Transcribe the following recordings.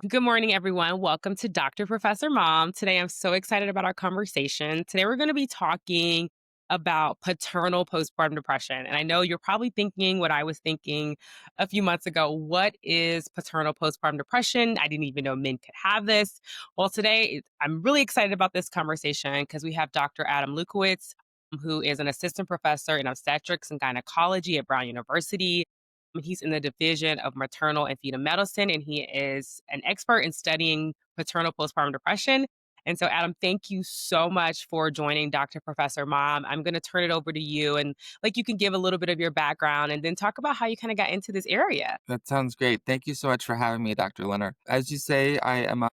Good morning, everyone. Welcome to Dr. Professor Mom. Today, I'm so excited about our conversation. Today, we're going to be talking about paternal postpartum depression. And I know you're probably thinking what I was thinking a few months ago. What is paternal postpartum depression? I didn't even know men could have this. Well, today, I'm really excited about this conversation because we have Dr. Adam Lewkowitz, who is an assistant professor in obstetrics and gynecology at Brown University. He's in the division of maternal and fetal medicine, and he is an expert in studying paternal postpartum depression. And so, Adam, thank you so much for joining Dr. Professor Mom. I'm going to turn it over to you, and you can give a little bit of your background and then talk about how you kind of got into this area. That sounds great. Thank you so much for having me, Dr. Leonard. As you say, I am a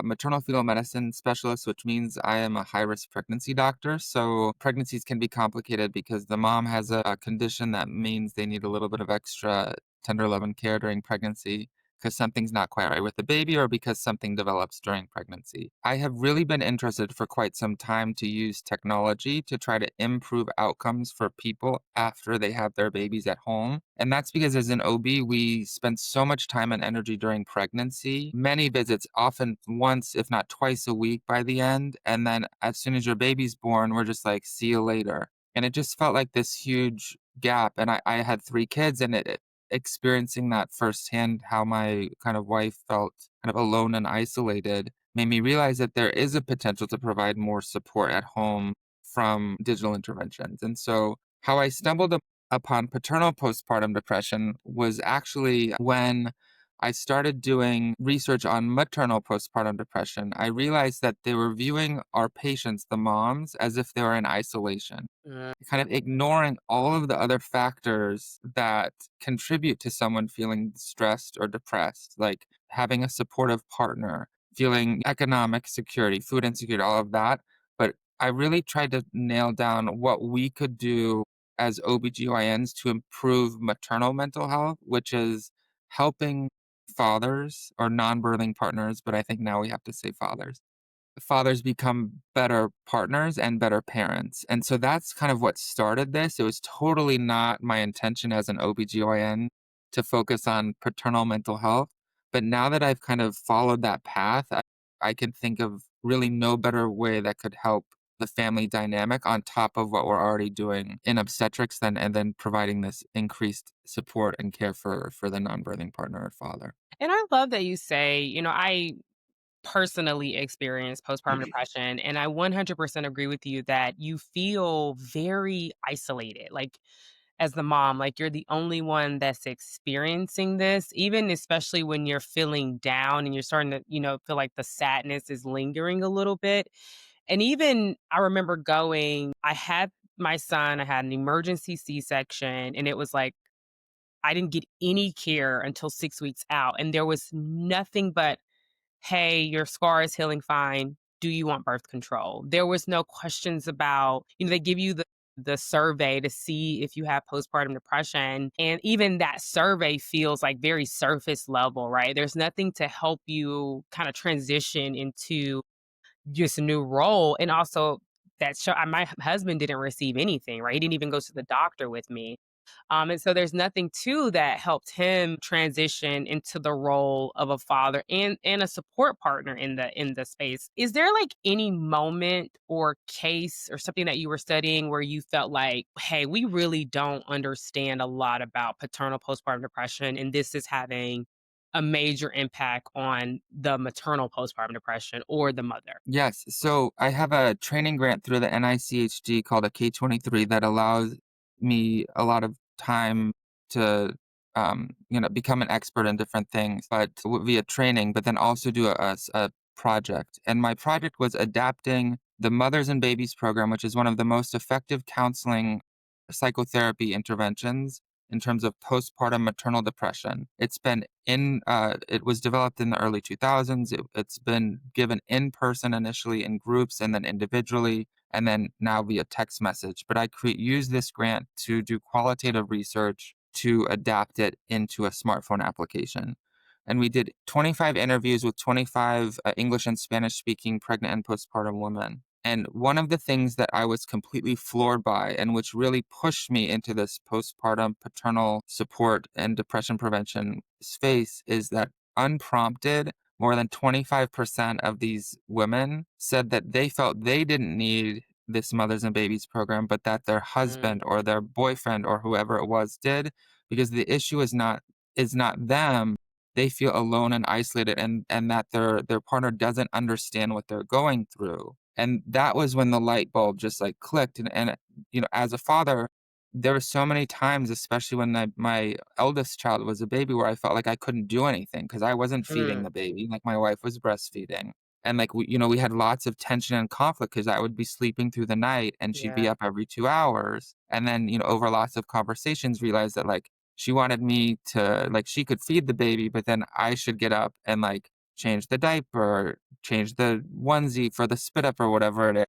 maternal fetal medicine specialist, which means I am a high risk pregnancy doctor. So pregnancies can be complicated because the mom has a condition that means they need a little bit of extra tender love and care during pregnancy because something's not quite right with the baby or because something develops during pregnancy. I have really been interested for quite some time to use technology to try to improve outcomes for people after they have their babies at home. And that's because as an OB, we spend so much time and energy during pregnancy, many visits, often once, if not twice a week by the end. And then as soon as your baby's born, we're just like, see you later. And it just felt like this huge gap. And I had three kids, and experiencing that firsthand, how my kind of wife felt kind of alone and isolated, made me realize that there is a potential to provide more support at home from digital interventions. And so, how I stumbled upon paternal postpartum depression was actually when I started doing research on maternal postpartum depression. I realized that they were viewing our patients, the moms, as if they were in isolation, kind of ignoring all of the other factors that contribute to someone feeling stressed or depressed, like having a supportive partner, feeling economic security, food insecurity, all of that. But I really tried to nail down what we could do as OBGYNs to improve maternal mental health, which is helping fathers or non-birthing partners, but I think now we have to say fathers become better partners and better parents. And so that's kind of what started this. It was totally not my intention as an OBGYN to focus on paternal mental health. But now that I've kind of followed that path, I can think of really no better way that could help the family dynamic on top of what we're already doing in obstetrics and then providing this increased support and care for the non-birthing partner or father. And I love that you say, I personally experienced postpartum depression, and I 100% agree with you that you feel very isolated. As the mom, you're the only one that's experiencing this, even especially when you're feeling down and you're starting to, feel like the sadness is lingering a little bit. And even I remember I had my son, I had an emergency C section, and it was like, I didn't get any care until 6 weeks out. And there was nothing but, hey, your scar is healing fine. Do you want birth control? There was no questions about, they give you the survey to see if you have postpartum depression. And even that survey feels like very surface level, right? There's nothing to help you kind of transition into just a new role. And also, my husband didn't receive anything, right? He didn't even go to the doctor with me. And so there's nothing too that helped him transition into the role of a father and a support partner in the space. Is there any moment or case or something that you were studying where you felt like, hey, we really don't understand a lot about paternal postpartum depression, and this is having a major impact on the maternal postpartum depression or the mother? Yes. So I have a training grant through the NICHD called a K-23 that allows me a lot of time to, become an expert in different things, but via training, but then also do a project. And my project was adapting the Mothers and Babies program, which is one of the most effective counseling psychotherapy interventions in terms of postpartum maternal depression. It was developed in the early 2000s. It's been given in person initially in groups and then individually, and then now via text message. But used this grant to do qualitative research to adapt it into a smartphone application. And we did 25 interviews with 25 English and Spanish speaking pregnant and postpartum women. And one of the things that I was completely floored by, and which really pushed me into this postpartum paternal support and depression prevention space, is that unprompted, more than 25% of these women said that they felt they didn't need this Mothers and Babies program, but that their husband Mm, or their boyfriend or whoever it was did, because the issue is not them. They feel alone and isolated, and that their partner doesn't understand what they're going through. And that was when the light bulb just like clicked. And as a father, there were so many times, especially when my eldest child was a baby, where I felt like I couldn't do anything because I wasn't feeding mm, the baby, like my wife was breastfeeding. And like we had lots of tension and conflict because I would be sleeping through the night and she'd be yeah. up every 2 hours. And then, over lots of conversations, realized that like she wanted me to like she could feed the baby, but then I should get up and like change the diaper, change the onesie for the spit up or whatever it is.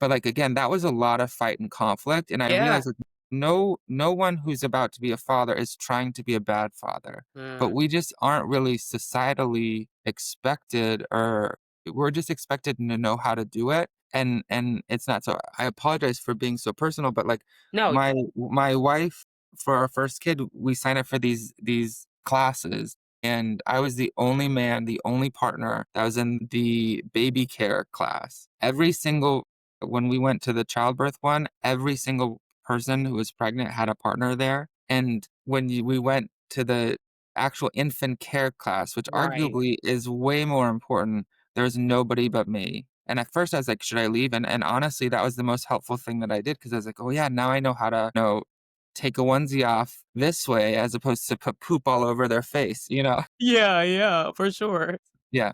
But, like, again, that was a lot of fight and conflict, and I Yeah. realized, like, no one who's about to be a father is trying to be a bad father, but Mm. we just aren't really societally expected, or we're just expected to know how to do it, and it's not. So I apologize for being so personal, but, like, No. my wife, for our first kid, we signed up for these classes, and I was the only man, the only partner that was in the baby care class. Every single When we went to the childbirth one, every single person who was pregnant had a partner there, and when we went to the actual infant care class, which Right. arguably is way more important, there was nobody but me. And at first I was like, "Should I leave?" And honestly, that was the most helpful thing that I did because I was like, "Oh, yeah, now I know how to, take a onesie off this way as opposed to put poop all over their face?" Yeah, yeah, for sure. Yeah.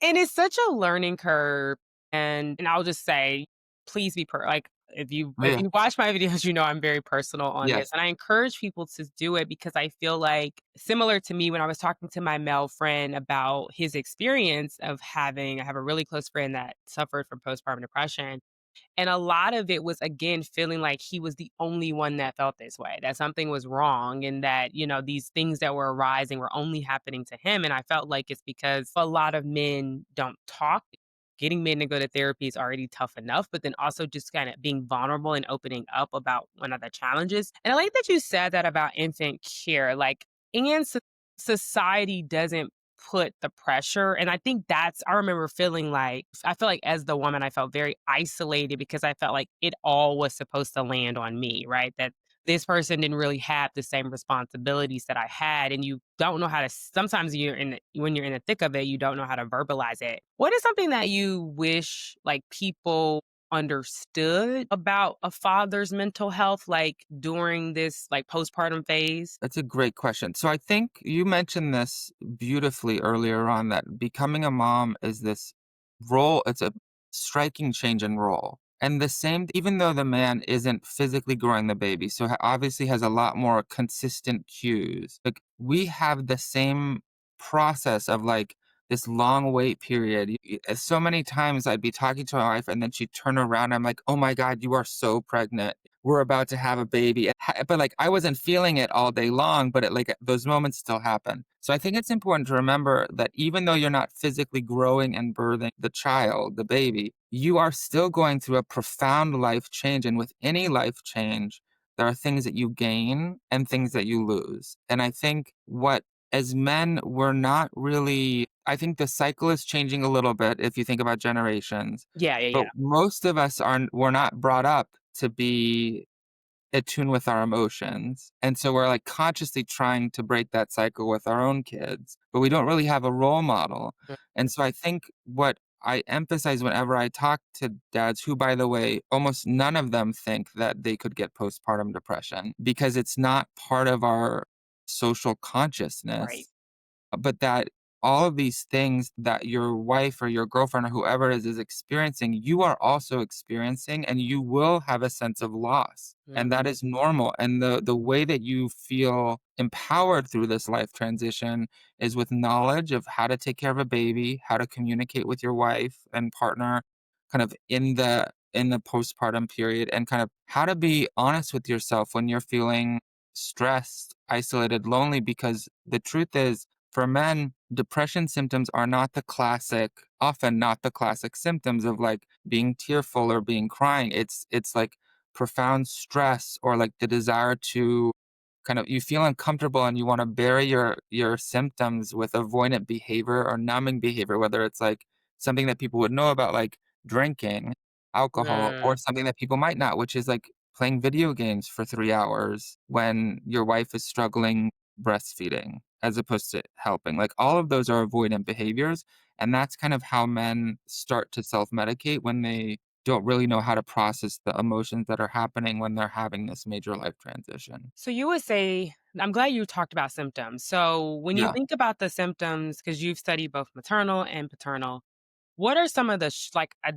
And it's such a learning curve, and I'll just say, please be like, if you Oh, if yeah. you watch my videos, you know I'm very personal on this, Yes. and I encourage people to do it because I feel like similar to me when I was talking to my male friend about his experience of I have a really close friend that suffered from postpartum depression, and a lot of it was, again, feeling like he was the only one that felt this way, that something was wrong and that, these things that were arising were only happening to him. And I felt like it's because a lot of men don't talk. Getting men to go to therapy is already tough enough, but then also just kind of being vulnerable and opening up about one of the challenges. And I like that you said that about infant care. Like, and society doesn't put the pressure, and I think I remember feeling like I feel like as the woman, I felt very isolated because I felt like it all was supposed to land on me, right? That this person didn't really have the same responsibilities that I had, and you don't know how to sometimes when you're in the thick of it, you don't know how to verbalize it. What is something that you wish, like, people understood about a father's mental health, like, during this, like, postpartum phase? That's a great question. So I think you mentioned this beautifully earlier on, that becoming a mom is this role, it's a striking change in role. And the same, even though the man isn't physically growing the baby, so obviously has a lot more consistent cues. Like we have the same process of like this long wait period. So many times I'd be talking to my wife and then she'd turn around. I'm like, oh my God, you are so pregnant, we're about to have a baby. But like I wasn't feeling it all day long, but like those moments still happen. So I think it's important to remember that even though you're not physically growing and birthing the child, the baby, you are still going through a profound life change. And with any life change, there are things that you gain and things that you lose. And I think as men, we're not really, I think the cycle is changing a little bit if you think about generations, Yeah, yeah, but yeah. most of us we're not brought up to be attune with our emotions. And so we're like consciously trying to break that cycle with our own kids, but we don't really have a role model. Mm, And so I think what I emphasize whenever I talk to dads, who, by the way, almost none of them think that they could get postpartum depression because it's not part of our social right. consciousness, but that all of these things that your wife or your girlfriend or whoever is experiencing, you are also experiencing, and you will have a sense of loss. And Mm, that is normal. And the way that you feel empowered through this life transition is with knowledge of how to take care of a baby, how to communicate with your wife and partner kind of in the postpartum period, and kind of how to be honest with yourself when you're feeling stressed, isolated, lonely, because the truth is, for men, depression symptoms are not often not the classic symptoms of like being tearful or being crying. It's like profound stress or like the desire to kind of you feel uncomfortable and you wanna bury your symptoms with avoidant behavior or numbing behavior, whether it's, like, something that people would know about, like drinking, alcohol, or Mm. something that people might not, which is, like, playing video games for 3 hours when your wife is struggling breastfeeding as opposed to helping. Like, all of those are avoidant behaviors, and that's kind of how men start to self-medicate when they don't really know how to process the emotions that are happening when they're having this major life transition. So you would say, I'm glad you talked about symptoms. So when you Yeah. think about the symptoms, because you've studied both maternal and paternal, what are some of the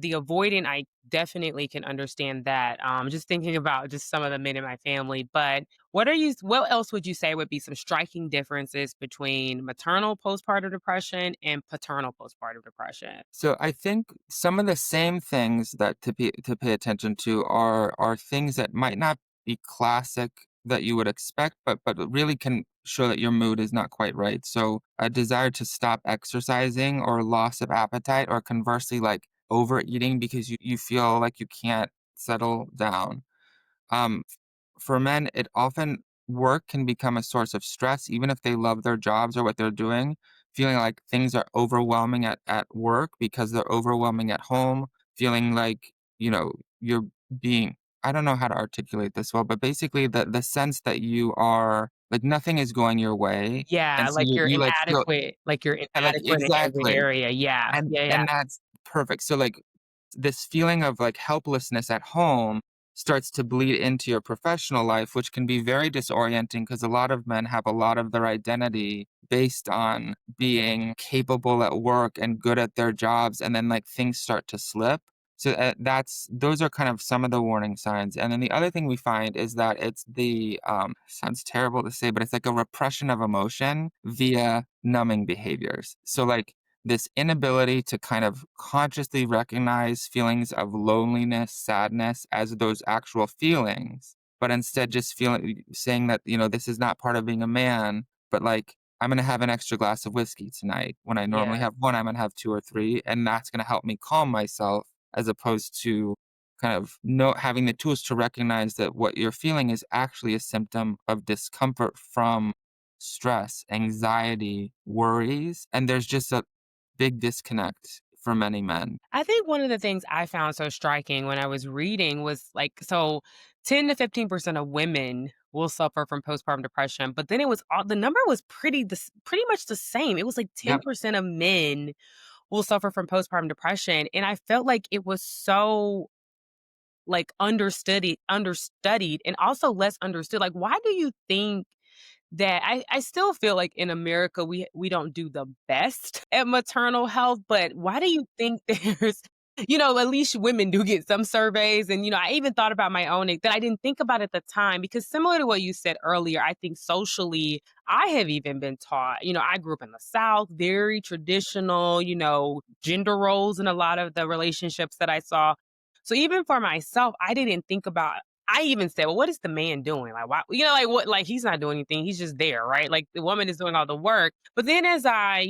the avoidant? I definitely can understand that. Just thinking about just some of the men in my family, but what else would you say would be some striking differences between maternal postpartum depression and paternal postpartum depression? So I think some of the same things that to pay attention to are things that might not be classic that you would expect, but really can show that your mood is not quite right. So a desire to stop exercising or loss of appetite, or conversely, like overeating because you feel like you can't settle down. Um, for men, it often work can become a source of stress, even if they love their jobs or what they're doing, feeling like things are overwhelming at work because they're overwhelming at home, feeling like, you're being, I don't know how to articulate this well, but basically the sense that you are like nothing is going your way. And Yeah, so you like feel like you're yeah, like inadequate in every exactly. area. Yeah, And yeah, yeah. and that's perfect. So, like, this feeling of, like, helplessness at home starts to bleed into your professional life, which can be very disorienting because a lot of men have a lot of their identity based on being capable at work and good at their jobs, and then, like, things start to slip. So, that's those are kind of some of the warning signs, and then the other thing we find is that it's sounds terrible to say, but it's like a repression of emotion via numbing behaviors. So, like, this inability to kind of consciously recognize feelings of loneliness, sadness as those actual feelings, but instead just saying that, this is not part of being a man, but like, I'm going to have an extra glass of whiskey tonight. When I normally Yeah. have one, I'm going to have two or three. And that's going to help me calm myself as opposed to kind of having the tools to recognize that what you're feeling is actually a symptom of discomfort from stress, anxiety, worries. And there's just a big disconnect for many men. I think one of the things I found so striking when I was reading was like, so 10 to 15% of women will suffer from postpartum depression, but then the number was pretty much the same. It was like Yep. 10% of men will suffer from postpartum depression. And I felt like it was so like understudied and also less understood. Like, why do you think that I still feel like in America we don't do the best at maternal health, but why do you think there's at least women do get some surveys and I even thought about my own that I didn't think about at the time because similar to what you said earlier, I think socially I have even been taught, I grew up in the South, very traditional, gender roles in a lot of the relationships that I saw. So even for myself, I even said, "Well, what is the man doing? Like, why?" Like what? Like he's not doing anything. He's just there, right? Like the woman is doing all the work. But then, as I,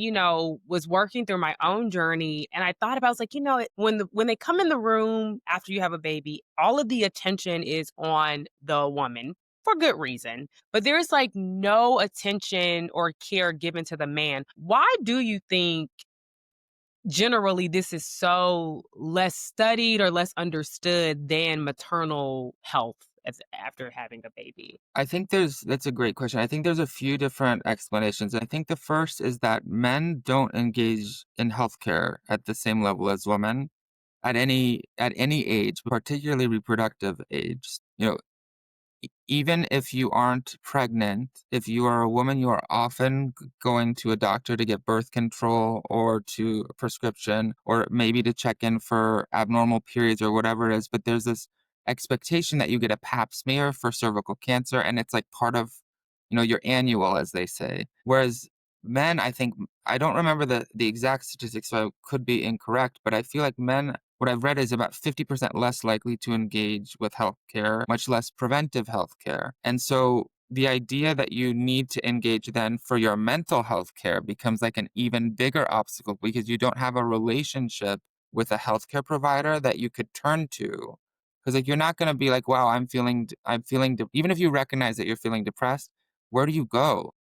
was working through my own journey, and I thought about, I was like, when they come in the room after you have a baby, all of the attention is on the woman for good reason. But there's like no attention or care given to the man. Why do you think generally this is so less studied or less understood than maternal health after having a baby? I think that's a great question. I think there's a few different explanations. I think the first is that men don't engage in healthcare at the same level as women at any age, particularly reproductive age. Even if you aren't pregnant, if you are a woman, you are often going to a doctor to get birth control or to a prescription or maybe to check in for abnormal periods or whatever it is. But there's this expectation that you get a pap smear for cervical cancer, and it's like part of, your annual, as they say. Whereas men, I think, I don't remember the exact statistics, so I could be incorrect, but I feel like men, what I've read is about 50% less likely to engage with healthcare, much less preventive healthcare. And so the idea that you need to engage then for your mental health care becomes like an even bigger obstacle because you don't have a relationship with a healthcare provider that you could turn to. Because like you're not going to be like, wow, I'm feeling, even if you recognize that you're feeling depressed, where do you go?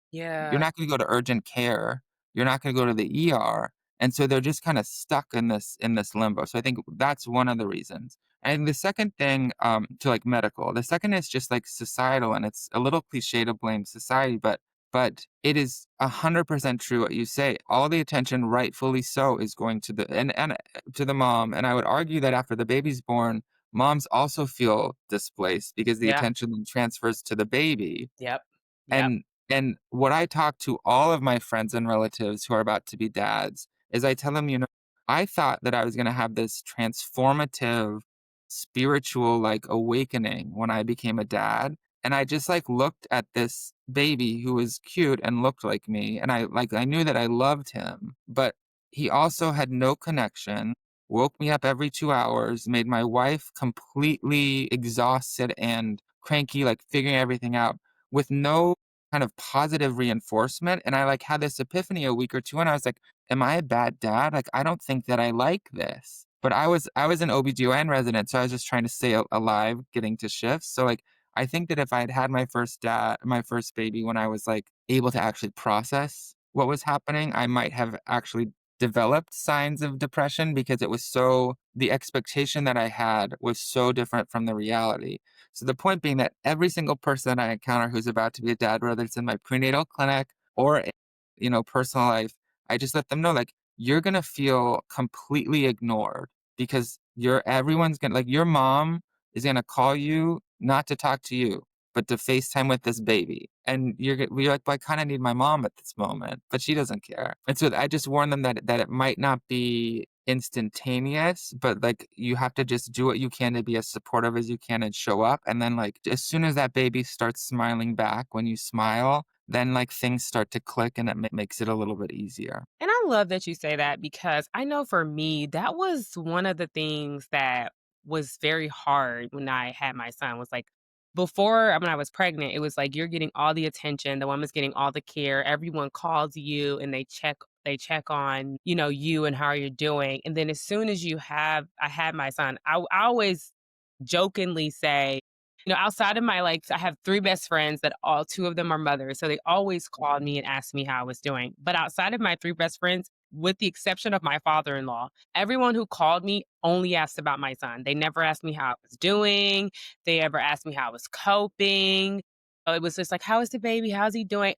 You're Yeah. not gonna go to urgent care. You're not gonna go to the ER. And so they're just kinda stuck in this limbo. So I think that's one of the reasons. And the second thing, to, like, medical, the second is just, like, societal, and it's a little cliche to blame society, but it is 100% true what you say. All the attention, rightfully so, is going to to the mom, and I would argue that after the baby's born, moms also feel displaced because the Yeah. attention then transfers to the baby. Yep. Yep. And what I talk to all of my friends and relatives who are about to be dads is I tell them, I thought that I was gonna have this transformative spiritual, like, awakening when I became a dad, and I just, like, looked at this baby who was cute and looked like me, and I knew that I loved him, but he also had no connection, woke me up every 2 hours, made my wife completely exhausted and cranky, like, figuring everything out with no kind of positive reinforcement, and I, like, had this epiphany a week or 2, and I was like, "Am I a bad dad? Like, I don't think that I like this." But I was an OBGYN resident, so I was just trying to stay alive getting to shifts, so, like, I think that if I had had my first baby when I was, like, able to actually process what was happening, I might have actually developed signs of depression because the expectation that I had was so different from the reality. So the point being that every single person that I encounter who's about to be a dad, whether it's in my prenatal clinic or, personal life, I just let them know, like, you're gonna feel completely ignored because everyone's gonna, like, your mom is gonna call you not to talk to you, but to FaceTime with this baby. And you're like, well, I kind of need my mom at this moment, but she doesn't care. And so I just warn them that it might not be instantaneous, but, like, you have to just do what you can to be as supportive as you can and show up. And then, like, as soon as that baby starts smiling back when you smile, then, like, things start to click and it makes it a little bit easier. And I love that you say that because I know for me, that was one of the things that was very hard when I had my son was like before when I was pregnant, it was like you're getting all the attention, the woman's getting all the care, everyone calls you and they check on, you and how you're doing. And then as soon as I had my son, I always jokingly say, outside of my like, I have 3 best friends that all 2 of them are mothers, so they always called me and asked me how I was doing. But outside of my 3 best friends, with the exception of my father-in-law, everyone who called me only asked about my son. They never asked me how I was doing. They ever asked me how I was coping. It was just like, "How is the baby? How's he doing?"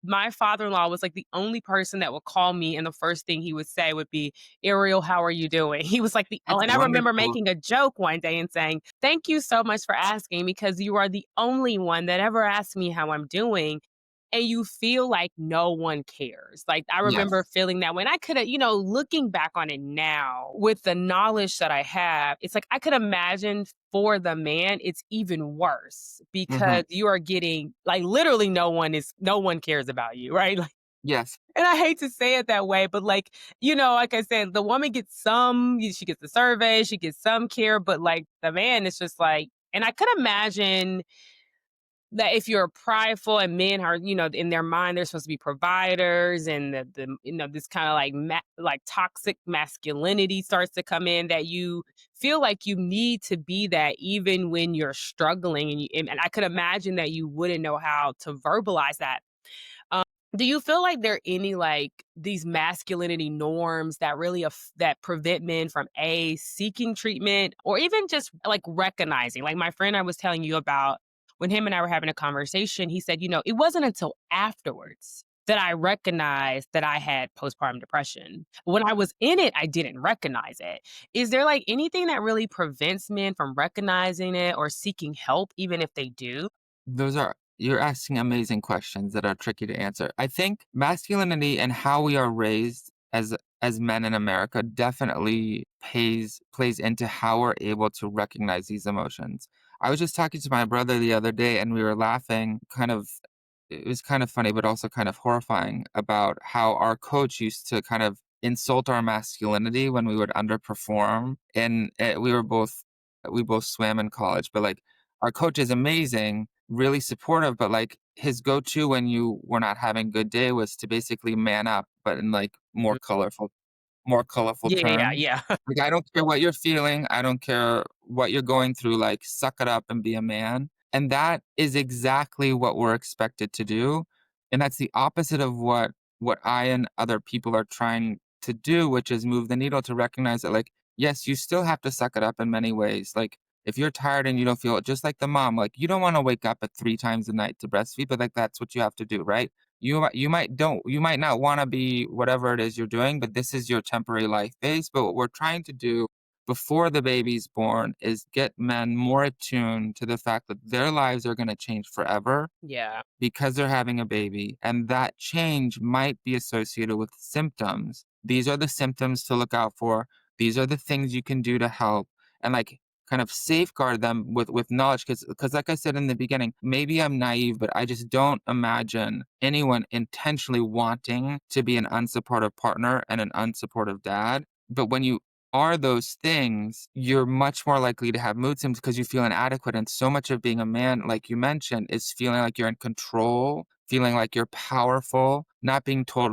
My father-in-law was, like, the only person that would call me, and the first thing he would say would be, "Ariel, how are you doing?" He was like the oh, That's and I remember wonderful. making a joke one day and saying, "Thank you so much for asking because you are the only one that ever asked me how I'm doing." And you feel like no one cares. Like, I remember Yes. feeling that when I coulda looking back on it now with the knowledge that I have, it's like I could imagine for the man, it's even worse Hmm. because you are getting like, literally no one cares about you, right? Like, Yes. and I hate to say it that way, but, like, like I said, the woman gets she gets the survey, she gets some care, but, like, the man is just like and I could imagine that if you're prideful and men are, in their mind, they're supposed to be providers and this kind of like like toxic masculinity starts to come in that you feel like you need to be that even when you're struggling and I could imagine that you wouldn't know how to verbalize that. Um, do you feel like there are any like these masculinity norms that really that prevent men from seeking treatment or even just like recognizing? Like my friend I was telling you about, when him and I were having a conversation, he said, it wasn't until afterwards that I recognized that I had postpartum depression. When I was in it, I didn't recognize it. Is there like anything that really prevents men from recognizing it or seeking help, even if they do? You're asking amazing questions that are tricky to answer. I think masculinity and how we are raised as men in America definitely plays into how we're able to recognize these emotions. I was just talking to my brother the other day and we were laughing it was kind of funny but also kind of horrifying about how our coach used to kind of insult our masculinity when we would underperform and we both swam in college, but, like, our coach is amazing, really supportive, but, like, his go-to when you were not having a good day was to basically man up, but in, like, Mhm. more colorful Yeah, terms. yeah. Like, "I don't care what you're feeling, I don't care what you're going through, like, suck it up and be a man." And that is exactly what we're expected to do, and that's the opposite of what I and other people are trying to do, which is move the needle to recognize that, like, yes, you still have to suck it up in many ways. Like, if you're tired and you don't feel it, just like the mom, like, you don't wanna wake up at 3 times a night to breastfeed, but, like, that's what you have to do, right? You might not wanna be whatever it is you're doing, but this is your temporary life base, but what we're trying to do before the baby's born is get men more attuned to the fact that their lives are gonna change forever Yeah. because they're having a baby, and that change might be associated with symptoms. These are the symptoms to look out for. These are the things you can do to help and, like, kind of safeguard them with knowledge. Because like I said in the beginning, maybe I'm naive, but I just don't imagine anyone intentionally wanting to be an unsupportive partner and an unsupportive dad. But when you are those things, you're much more likely to have mood symptoms because you feel inadequate. And so much of being a man, like you mentioned, is feeling like you're in control, feeling like you're powerful, not being told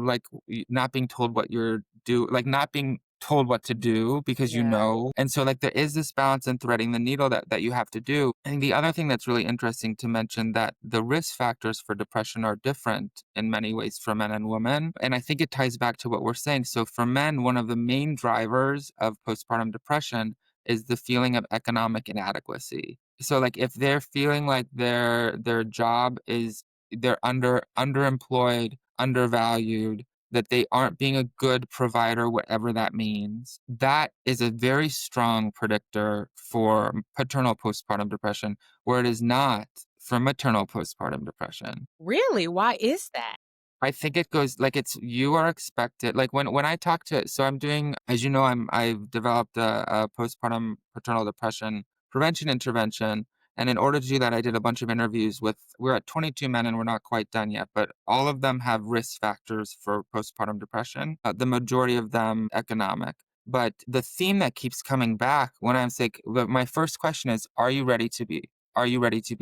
not being told what you're like not being told what to do because you Yeah. know. And so like there is this balance in threading the needle that you have to do. And the other thing that's really interesting to mention that the risk factors for depression are different in many ways for men and women. And I think it ties back to what we're saying. So for men, one of the main drivers of postpartum depression is the feeling of economic inadequacy. So like if they're feeling like their job is they're underemployed, undervalued, that they aren't being a good provider, whatever that means. That is a very strong predictor for paternal postpartum depression, where it is not for maternal postpartum depression. Really? Why is that? I think it goes like it's you are expected like when I talk to so I'm doing as you know I've developed a postpartum paternal depression prevention intervention, and in order to do that I did a bunch of interviews with we're at 22 men and we're not quite done yet, but all of them have risk factors for postpartum depression, the majority of them economic. But the theme that keeps coming back when I'm sick, my first question is, are you ready to be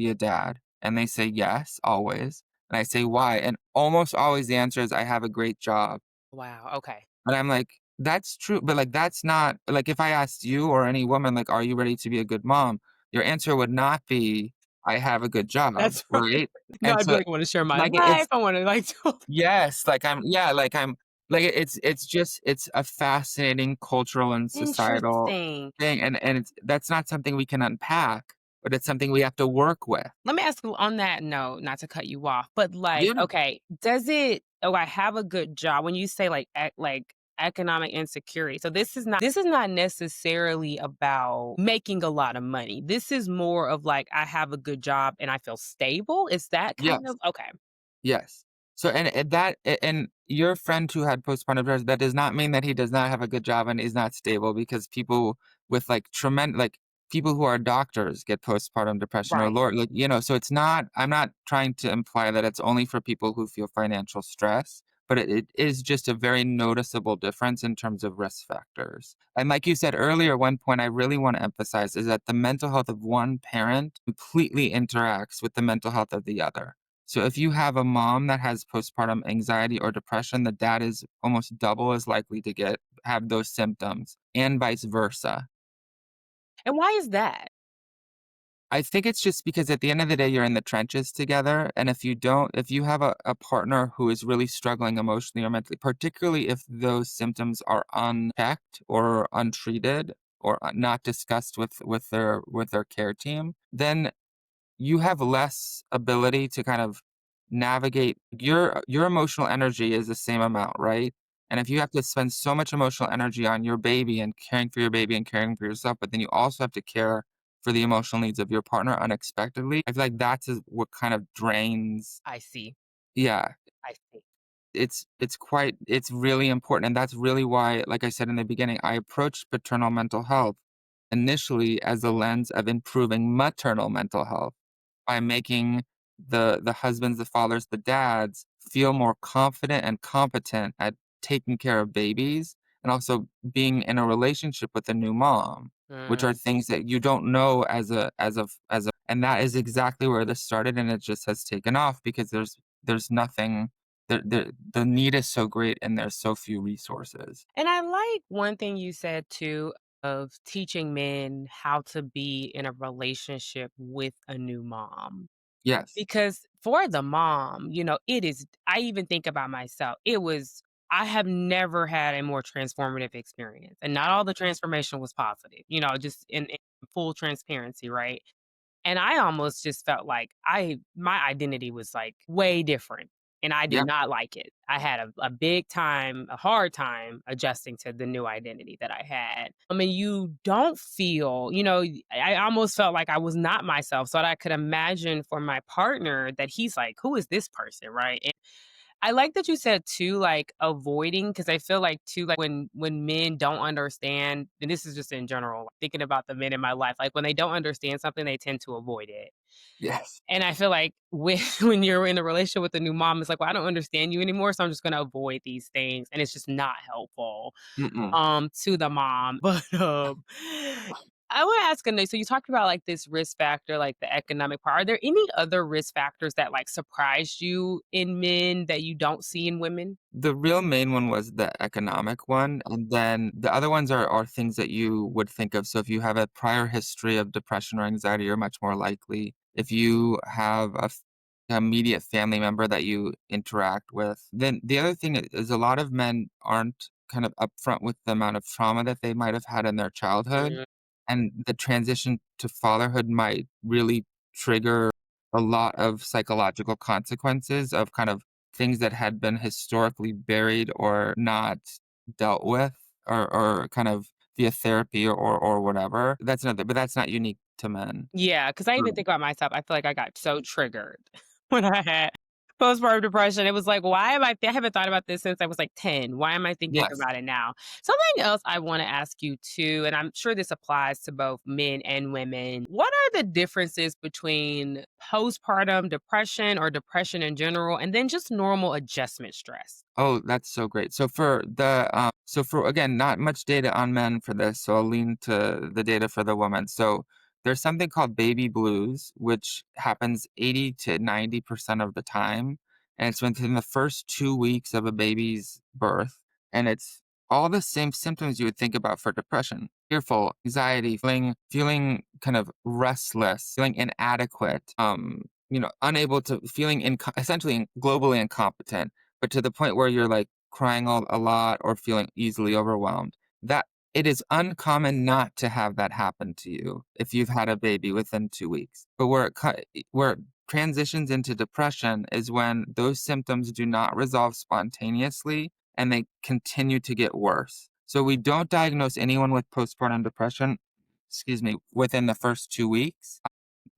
a dad? And they say yes, always. And I say, "Why?" And almost always the answer is, "I have a great job." Wow. Okay. And I'm like, "That's true," but, like, that's not like, if I asked you or any woman, like, "Are you ready to be a good mom?" Your answer would not be, "I have a good job," That's right. right? No, And I'd be so, like, I wanna share my like, life. I wanna, like, tell yes, like, I'm yeah, like, it's just it's a fascinating cultural and societal Interesting. thing, and it's that's not something we can unpack, but it's something we have to work with. Let me ask you on that note, not to cut you off, but, like, Yeah. okay, does it oh, I have a good job when you say, like, economic insecurity, so this is not necessarily about making a lot of money. This is more of, like, I have a good job and I feel stable? Is that kind Yes. of okay. Yes. So and your friend who had postpartum depression, that does not mean that he does not have a good job and is not stable because people with like tremendous like people who are doctors get postpartum depression or Right. lord like so it's not I'm not trying to imply that it's only for people who feel financial stress, but it is just a very noticeable difference in terms of risk factors. And like you said earlier, one point I really want to emphasize is that the mental health of one parent completely interacts with the mental health of the other. So if you have a mom that has postpartum anxiety or depression, the dad is almost double as likely to have those symptoms and vice versa. And why is that? I think it's just because at the end of the day, you're in the trenches together. And if you have a partner who is really struggling emotionally or mentally, particularly if those symptoms are unchecked or untreated or not discussed with their care team, then you have less ability to kind of navigate your emotional energy is the same amount, right? And if you have to spend so much emotional energy on your baby and caring for your baby and caring for yourself, but then you also have to care for the emotional needs of your partner unexpectedly, I feel like what kind of drains. I see. Yeah, I see. it's really important, and that's really why, like I said in the beginning, I approached paternal mental health initially as a lens of improving maternal mental health by making the husbands, the fathers, the dads feel more confident and competent at taking care of babies and also being in a relationship with a new mom, which are Mm. things that you don't know as a and that is exactly where this started, and it just has taken off because there's nothing the need is so great and there's so few resources. And I like one thing you said too. of teaching men how to be in a relationship with a new mom. Yes. Because for the mom, it is I even think about myself. I have never had a more transformative experience, and not all the transformation was positive, just in full transparency, right? And I almost just felt like my identity was, like, way different, and I did Yep. not like it. I had a hard time adjusting to the new identity that I had. I mean, you don't feel I almost felt like I was not myself, so that I could imagine for my partner that he's like, "Who is this person?" Right? And I like that you said too, like, avoiding, because I feel like too, like, when men don't understand, and this is just in general, like, thinking about the men in my life, like, when they don't understand something, they tend to avoid it. Yes. And I feel like when when you're in a relationship with a new mom, it's like, "Well, I don't understand you anymore, so I'm just gonna avoid these things," and it's just not helpful, Mm-mm. to the mom. But, I wanna ask so you talked about, like, this risk factor, like, the economic part. Are there any other risk factors that, like, surprised you in men that you don't see in women? The real main one was the economic one, and then the other ones are things that you would think of. So if you have a prior history of depression or anxiety, you're much more likely. If you have an immediate family member that you interact with, then the other thing is a lot of men aren't kind of upfront with the amount of trauma that they might have had in their childhood, Mm, and the transition to fatherhood might really trigger a lot of psychological consequences of kind of things that had been historically buried or not dealt with or kind of via therapy or whatever. That's another but that's not unique to men. yeah, because I even Mm. think about myself, I feel like I got so triggered when I had postpartum depression. It was like, why am I haven't thought about this since I was, like, 10. Why am I thinking Yes. about it now? Something else I wanna ask you too, and I'm sure this applies to both men and women. What are the differences between postpartum depression or depression in general, and then just normal adjustment stress? Oh, that's so great. So for again, not much data on men for this, so I'll lean to the data for the woman. So there's something called baby blues, which happens 80 to 90% of the time. And it's within the first 2 weeks of a baby's birth. And it's all the same symptoms you would think about for depression. Fearful, anxiety, feeling kind of restless, feeling inadequate, unable to feeling essentially globally incompetent but to the point where you're, like, crying a lot or feeling easily overwhelmed. That it is uncommon not to have that happen to you if you've had a baby within 2 weeks. But where it transitions into depression is when those symptoms do not resolve spontaneously and they continue to get worse. So we don't diagnose anyone with postpartum depression, excuse me, within the first 2 weeks.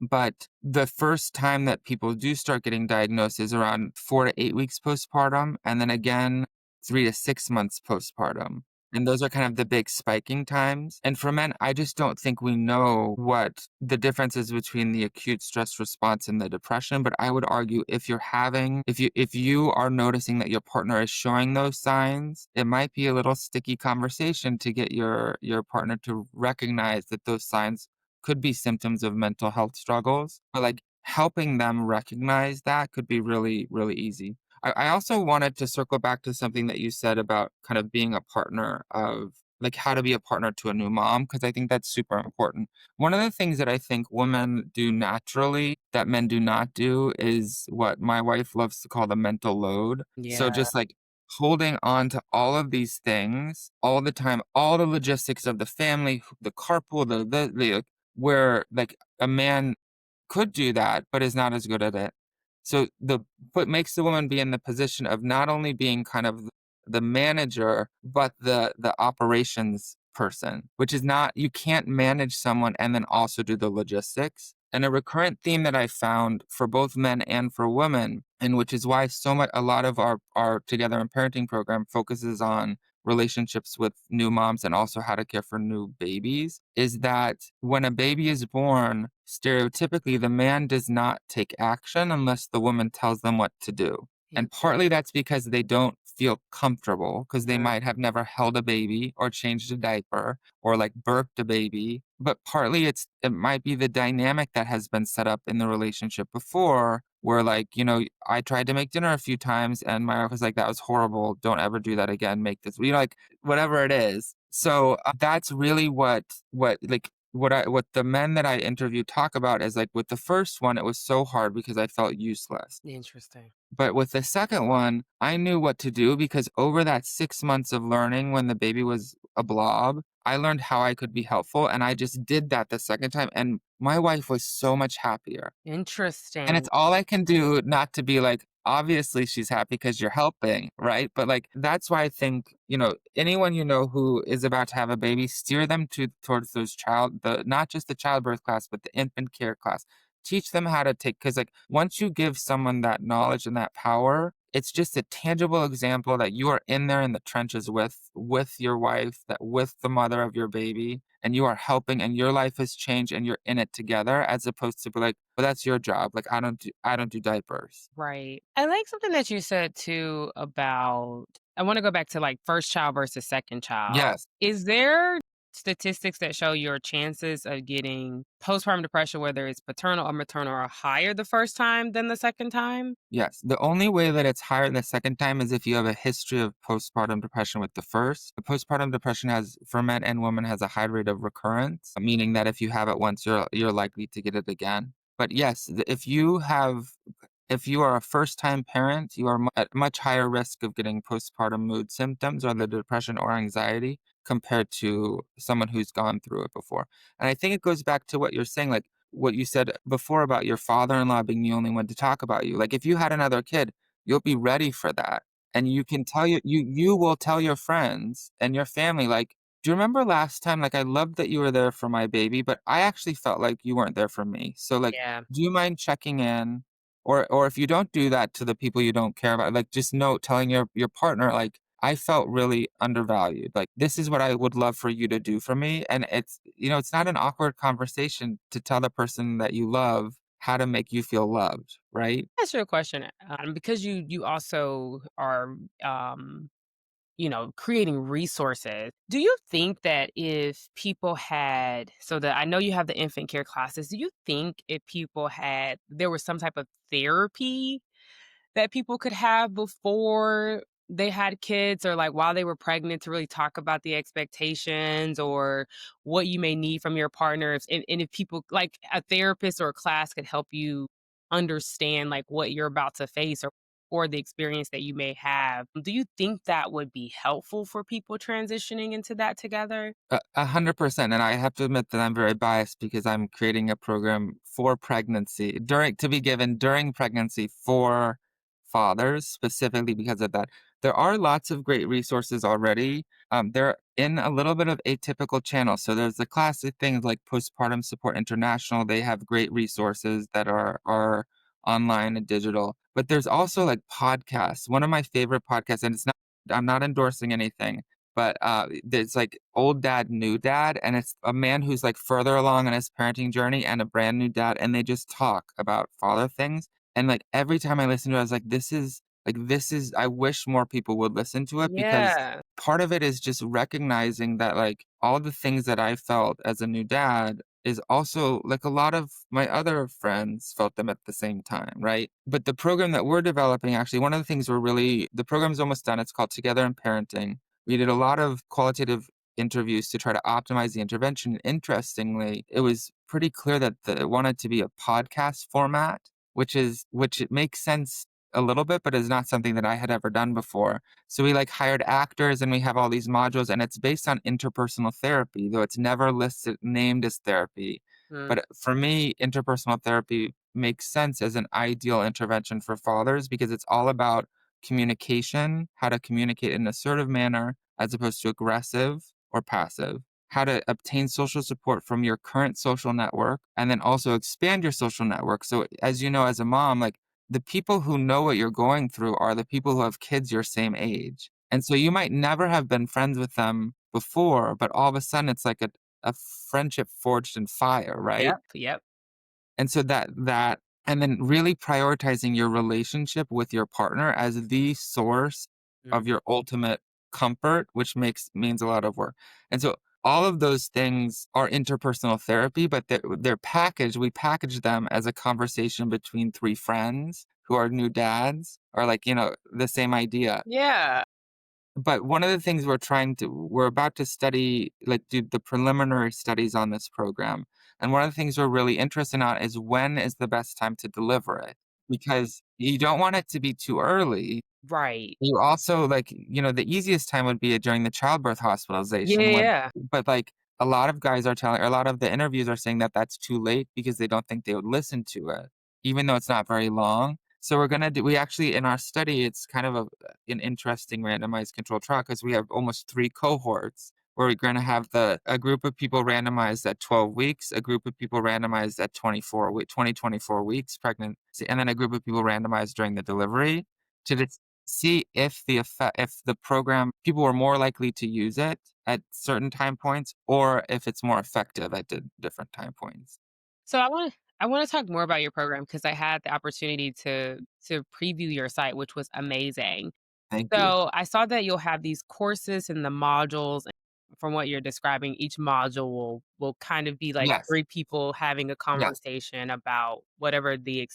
But the first time that people do start getting diagnosed is around 4 to 8 weeks postpartum, and then again 3 to 6 months postpartum. And those are kind of the big spiking times. And for men, I just don't think we know what the difference is between the acute stress response and the depression. But I would argue if you are noticing that your partner is showing those signs, it might be a little sticky conversation to get your partner to recognize that those signs could be symptoms of mental health struggles, but like helping them recognize that could be really, really easy. I also wanted to circle back to something that you said about kind of being a partner of like how to be a partner to a new mom, because I think that's super important. One of the things that I think women do naturally that men do not do is what my wife loves to call the mental load. So Yeah. just like holding on to all of these things all the time, all the logistics of the family, the carpool, the where, like, a man could do that, but is not as good at it. So what makes the woman be in the position of not only being kind of the manager, but the operations person, which is not you can't manage someone and then also do the logistics. And a recurrent theme that I found for both men and for women, and which is why so much a lot of our Together in Parenting program focuses on relationships with new moms and also how to care for new babies is that when a baby is born, stereotypically, the man does not take action unless the woman tells them what to do. And partly that's because they don't feel comfortable because they Mhm. might have never held a baby or changed a diaper or like burped a baby. But partly it might be the dynamic that has been set up in the relationship before where, like, I tried to make dinner a few times and my wife was like, "That was horrible. Don't ever do that again. Make this," like, whatever it is. So, that's really what the men that I interviewed talk about is, like, with the first one, it was so hard because I felt useless. Interesting. But with the second one, I knew what to do because over that 6 months of learning when the baby was a blob, I learned how I could be helpful, and I just did that the second time, and my wife was so much happier. And it's Interesting. all I can do not to be like, obviously she's happy because 'cause you're helping, right? But, like, that's why I think, anyone who is about to have a baby, steer them towards those not just the childbirth class, but the infant care class. Teach them how to because, like, once you give someone that knowledge and that power, it's just a tangible example that you are in there in the trenches with your wife, that with the mother of your baby, and you are helping and your life has changed and you're in it together as opposed to be like, "Well, that's your job. Like, I don't do diapers." Right. I like something that you said too about I wanna go back to, like, first child versus second child. Yes. Is there statistics that show your chances of getting postpartum depression, whether it's paternal or maternal, are higher the first time than the second time? Yes. The only way that it's higher the second time is if you have a history of postpartum depression with the first. The postpartum depression has, for men and women, has a high rate of recurrence, meaning that if you have it once, you're likely to get it again. But yes, if you are a first-time parent, you are at much higher risk of getting postpartum mood symptoms or the depression or anxiety compared to someone who's gone through it before. And I think it goes back to what you're saying, like what you said before about your father-in-law being the only one to talk about you. Like if you had another kid, you'll be ready for that. And you can tell you will tell your friends and your family, like, do you remember last time? Like, I loved that you were there for my baby, but I actually felt like you weren't there for me. So, like, Yeah. do you mind checking in? Or if you don't do that to the people you don't care about, like, just telling your partner, like, "I felt really undervalued. Like, this is what I would love for you to do for me." And it's not an awkward conversation to tell the person that you love how to make you feel loved, right? That's your question, because you also are, creating resources. Do you think that if people had so that I know you have the infant care classes, do you think if people had there was some type of therapy that people could have before they had kids or like while they were pregnant to really talk about the expectations or what you may need from your partner and if people like a therapist or a class could help you understand like what you're about to face or the experience that you may have. Do you think that would be helpful for people transitioning into that together? 100%, and I have to admit that I'm very biased because I'm creating a program for pregnancy to be given during pregnancy for fathers, specifically because of that. There are lots of great resources already. They're in a little bit of atypical channels. So there's the classic things like Postpartum Support International. They have great resources that are online and digital. But there's also like podcasts. One of my favorite podcasts, and I'm not endorsing anything, but, it's like Old Dad, New Dad, and it's a man who's, like, further along in his parenting journey and a brand new dad, and they just talk about father things, and, like, every time I listen to it, I was like, this is I wish more people would listen to it because Yeah. part of it is just recognizing that, like, all the things that I felt as a new dad is also like, a lot of my other friends felt them at the same time, right? But the program that we're developing, actually, one of the things the program's almost done, it's called Together in Parenting. We did a lot of qualitative interviews to try to optimize the intervention. Interestingly, it was pretty clear that it wanted to be a podcast format, which it makes sense a little bit, but is not something that I had ever done before. So we like hired actors and we have all these modules and it's based on interpersonal therapy, though it's never listed named as therapy. Mm. But for me, interpersonal therapy makes sense as an ideal intervention for fathers because it's all about communication, how to communicate in an assertive manner as opposed to aggressive or passive, how to obtain social support from your current social network, and then also expand your social network. So, as you know, as a mom, like the people who know what you're going through are the people who have kids your same age. And so you might never have been friends with them before, but all of a sudden it's like a friendship forged in fire, right? Yep, yep. And so and then really prioritizing your relationship with your partner as the source Mm. of your ultimate comfort, which means a lot of work. And so All of those things are interpersonal therapy, but they're packaged we package them as a conversation between 3 friends who are new dads or, like, the same idea. Yeah. But one of the things we're about to study, like, do the preliminary studies on this program, and one of the things we're really interested on is when is the best time to deliver it, because you don't want it to be too early. Right. You also, like, the easiest time would be during the childbirth Yeah, hospitalization when yeah. but, like, a lot of guys are telling or a lot of the interviews are saying that that's too late because they don't think they would listen to it, even though it's not very long. So we actually in our study, it's kind of an interesting randomized controlled trial because we have almost 3 cohorts where we're gonna have a group of people randomized at 12 weeks, a group of people randomized at 24 weeks pregnancy, and then a group of people randomized during the delivery to see if if the program people were more likely to use it at certain time points or if it's more effective at different time points. So I wanna talk more about your program because I had the opportunity to preview your site, which was amazing. Thank you. So I saw that you'll have these courses and the modules. And from what you're describing, each module will kind of be like Yes. 3 people having a Yes. conversation about whatever the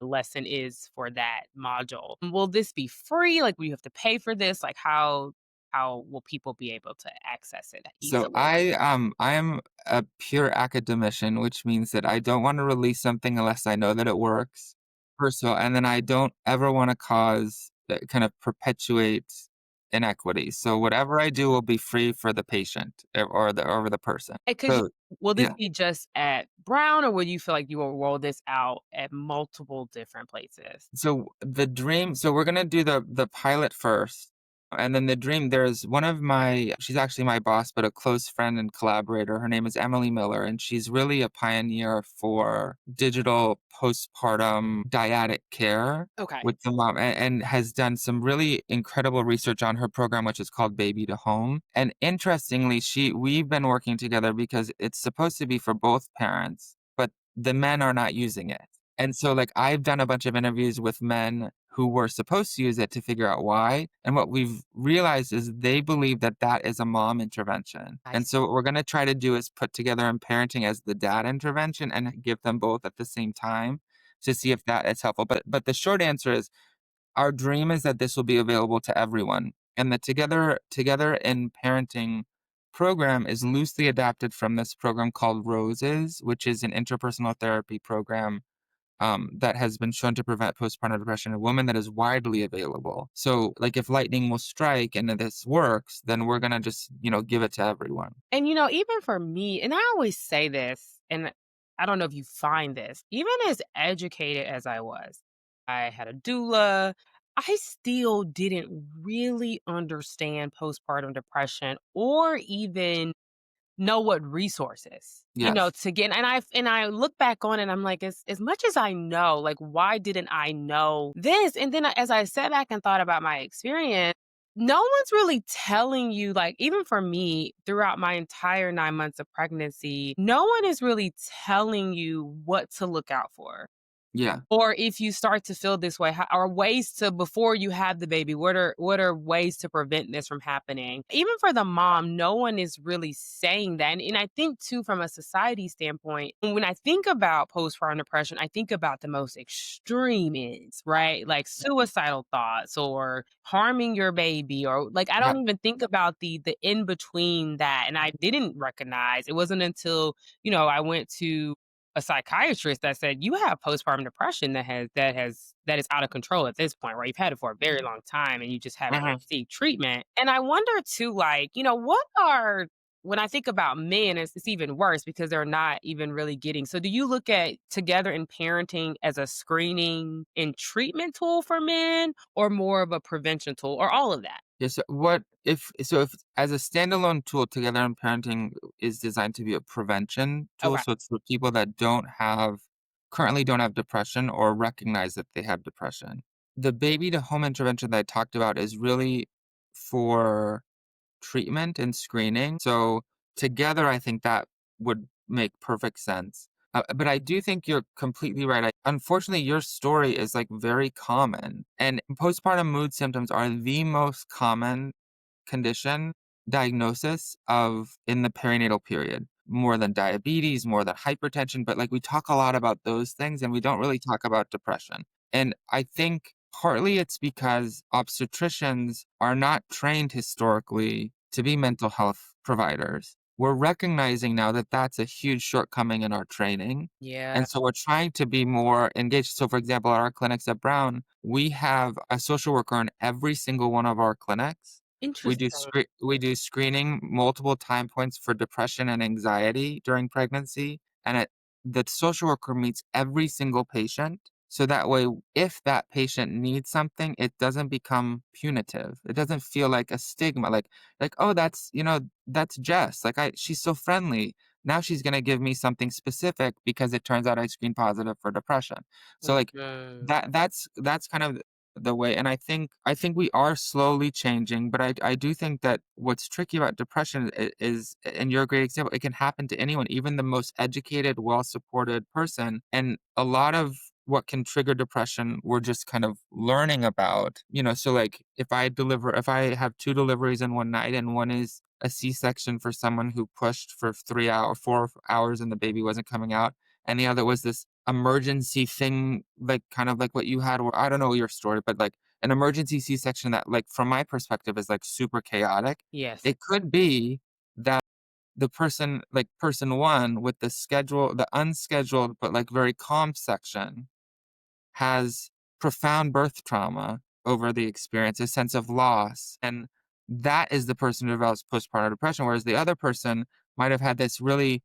lesson is for that module. Will this be free? Like, will you have to pay for this? Like, how will people be able to access it So easily? I am a pure academician, which means that I don't want to release something unless I know that it works. First of all, and then I don't ever want to cause kind of perpetuate inequity. So whatever I do will be free for the patient or the person. Because So will this yeah. be just at Brown, or will you feel like you will roll this out at multiple different places? So we're gonna do the pilot first, and then the dream. There's one of my she's actually my boss, but a close friend and collaborator. Her name is Emily Miller, and she's really a pioneer for digital postpartum dyadic care Okay. with the mom, and has done some really incredible research on her program, which is called Baby to Home. And interestingly, we've been working together because it's supposed to be for both parents, but the men are not using it. And so, like, I've done a bunch of interviews with men who were supposed to use it to figure out why, and what we've realized is they believe that that is a mom intervention. I And see. so what we're gonna try to do is put together in parenting as the dad intervention and give them both at the same time to see if that is helpful. But the short answer is our dream is that this will be available to everyone, and the Together in Parenting program is loosely adapted from this program called Roses, which is an interpersonal therapy program that has been shown to prevent postpartum depression in a woman that is widely available. So, like, if lightning will strike and this works, then we're gonna just, give it to everyone. And, even for me, and I always say this, and I don't know if you find this, even as educated as I was, I had a doula, I still didn't really understand postpartum depression or even know what resources, Yes. to get. And I look back on it, I'm like, as much as I know, like, why didn't I know this? And then as I sat back and thought about my experience, no one's really telling you, like, even for me, throughout my entire 9 months of pregnancy, no one is really telling you what to look out for. Yeah. Or if you start to feel this way, or ways to, before you have the baby, what are ways to prevent this from happening? Even for the mom, no one is really saying that. And I think too, from a society standpoint, when I think about postpartum depression, I think about the most extreme ends, right? Like suicidal thoughts or harming your baby, or like I Yeah. don't even think about the in between that. And I didn't recognize it wasn't until, I went to a psychiatrist that said, "You have postpartum depression that is out of control at this point, right? You've had it for a very long time and you just haven't Mhm. received treatment." And I wonder too, like, what are when I think about men, it's even worse because they're not even really getting. So, do you look at Together in Parenting as a screening and treatment tool for men, or more of a prevention tool, or all of that? Yeah, if as a standalone tool, Together in Parenting is designed to be a prevention tool, Okay. so it's for people that currently don't have depression or recognize that they have depression. The baby to home intervention that I talked about is really for treatment and screening. So together, I think that would make perfect sense. But I do think you're completely right. Unfortunately, your story is like very common, and postpartum mood symptoms are the most common condition diagnosis of in the perinatal period, more than diabetes, more than hypertension, but, like, we talk a lot about those things, and we don't really talk about depression. And I think partly it's because obstetricians are not trained historically to be mental health providers. We're recognizing now that that's a huge shortcoming in our training, Yeah. and so we're trying to be more engaged. So, for example, at our clinics at Brown, we have a social worker in every single one of our clinics. Interesting. We do screening multiple time points for depression and anxiety during pregnancy, and the social worker meets every single patient, so that way, if that patient needs something, it doesn't become punitive. It doesn't feel like a stigma, like, "Oh, that's Jess, like, I she's so friendly. Now she's gonna give me something specific because it turns out I screened positive for depression." So, like, Mhm. that's kind of the way, and I think we are slowly changing, but I do think that what's tricky about depression is, and you're a great example, it can happen to anyone, even the most educated, well-supported person, and a lot of what can trigger depression, we're just kind of learning about, so, like, if I have 2 deliveries in one night and one is a C-section for someone who pushed for 4 hours and the baby wasn't coming out, and the other was this emergency thing, like, kind of like what you had, or I don't know your story, but, like, an emergency C-section that, like, from my perspective is, like, super chaotic. Yes. It could be that person 1 with the unscheduled, but, like, very calm section has profound birth trauma over the experience, a sense of loss, and that is the person who develops postpartum depression, whereas the other person might have had this really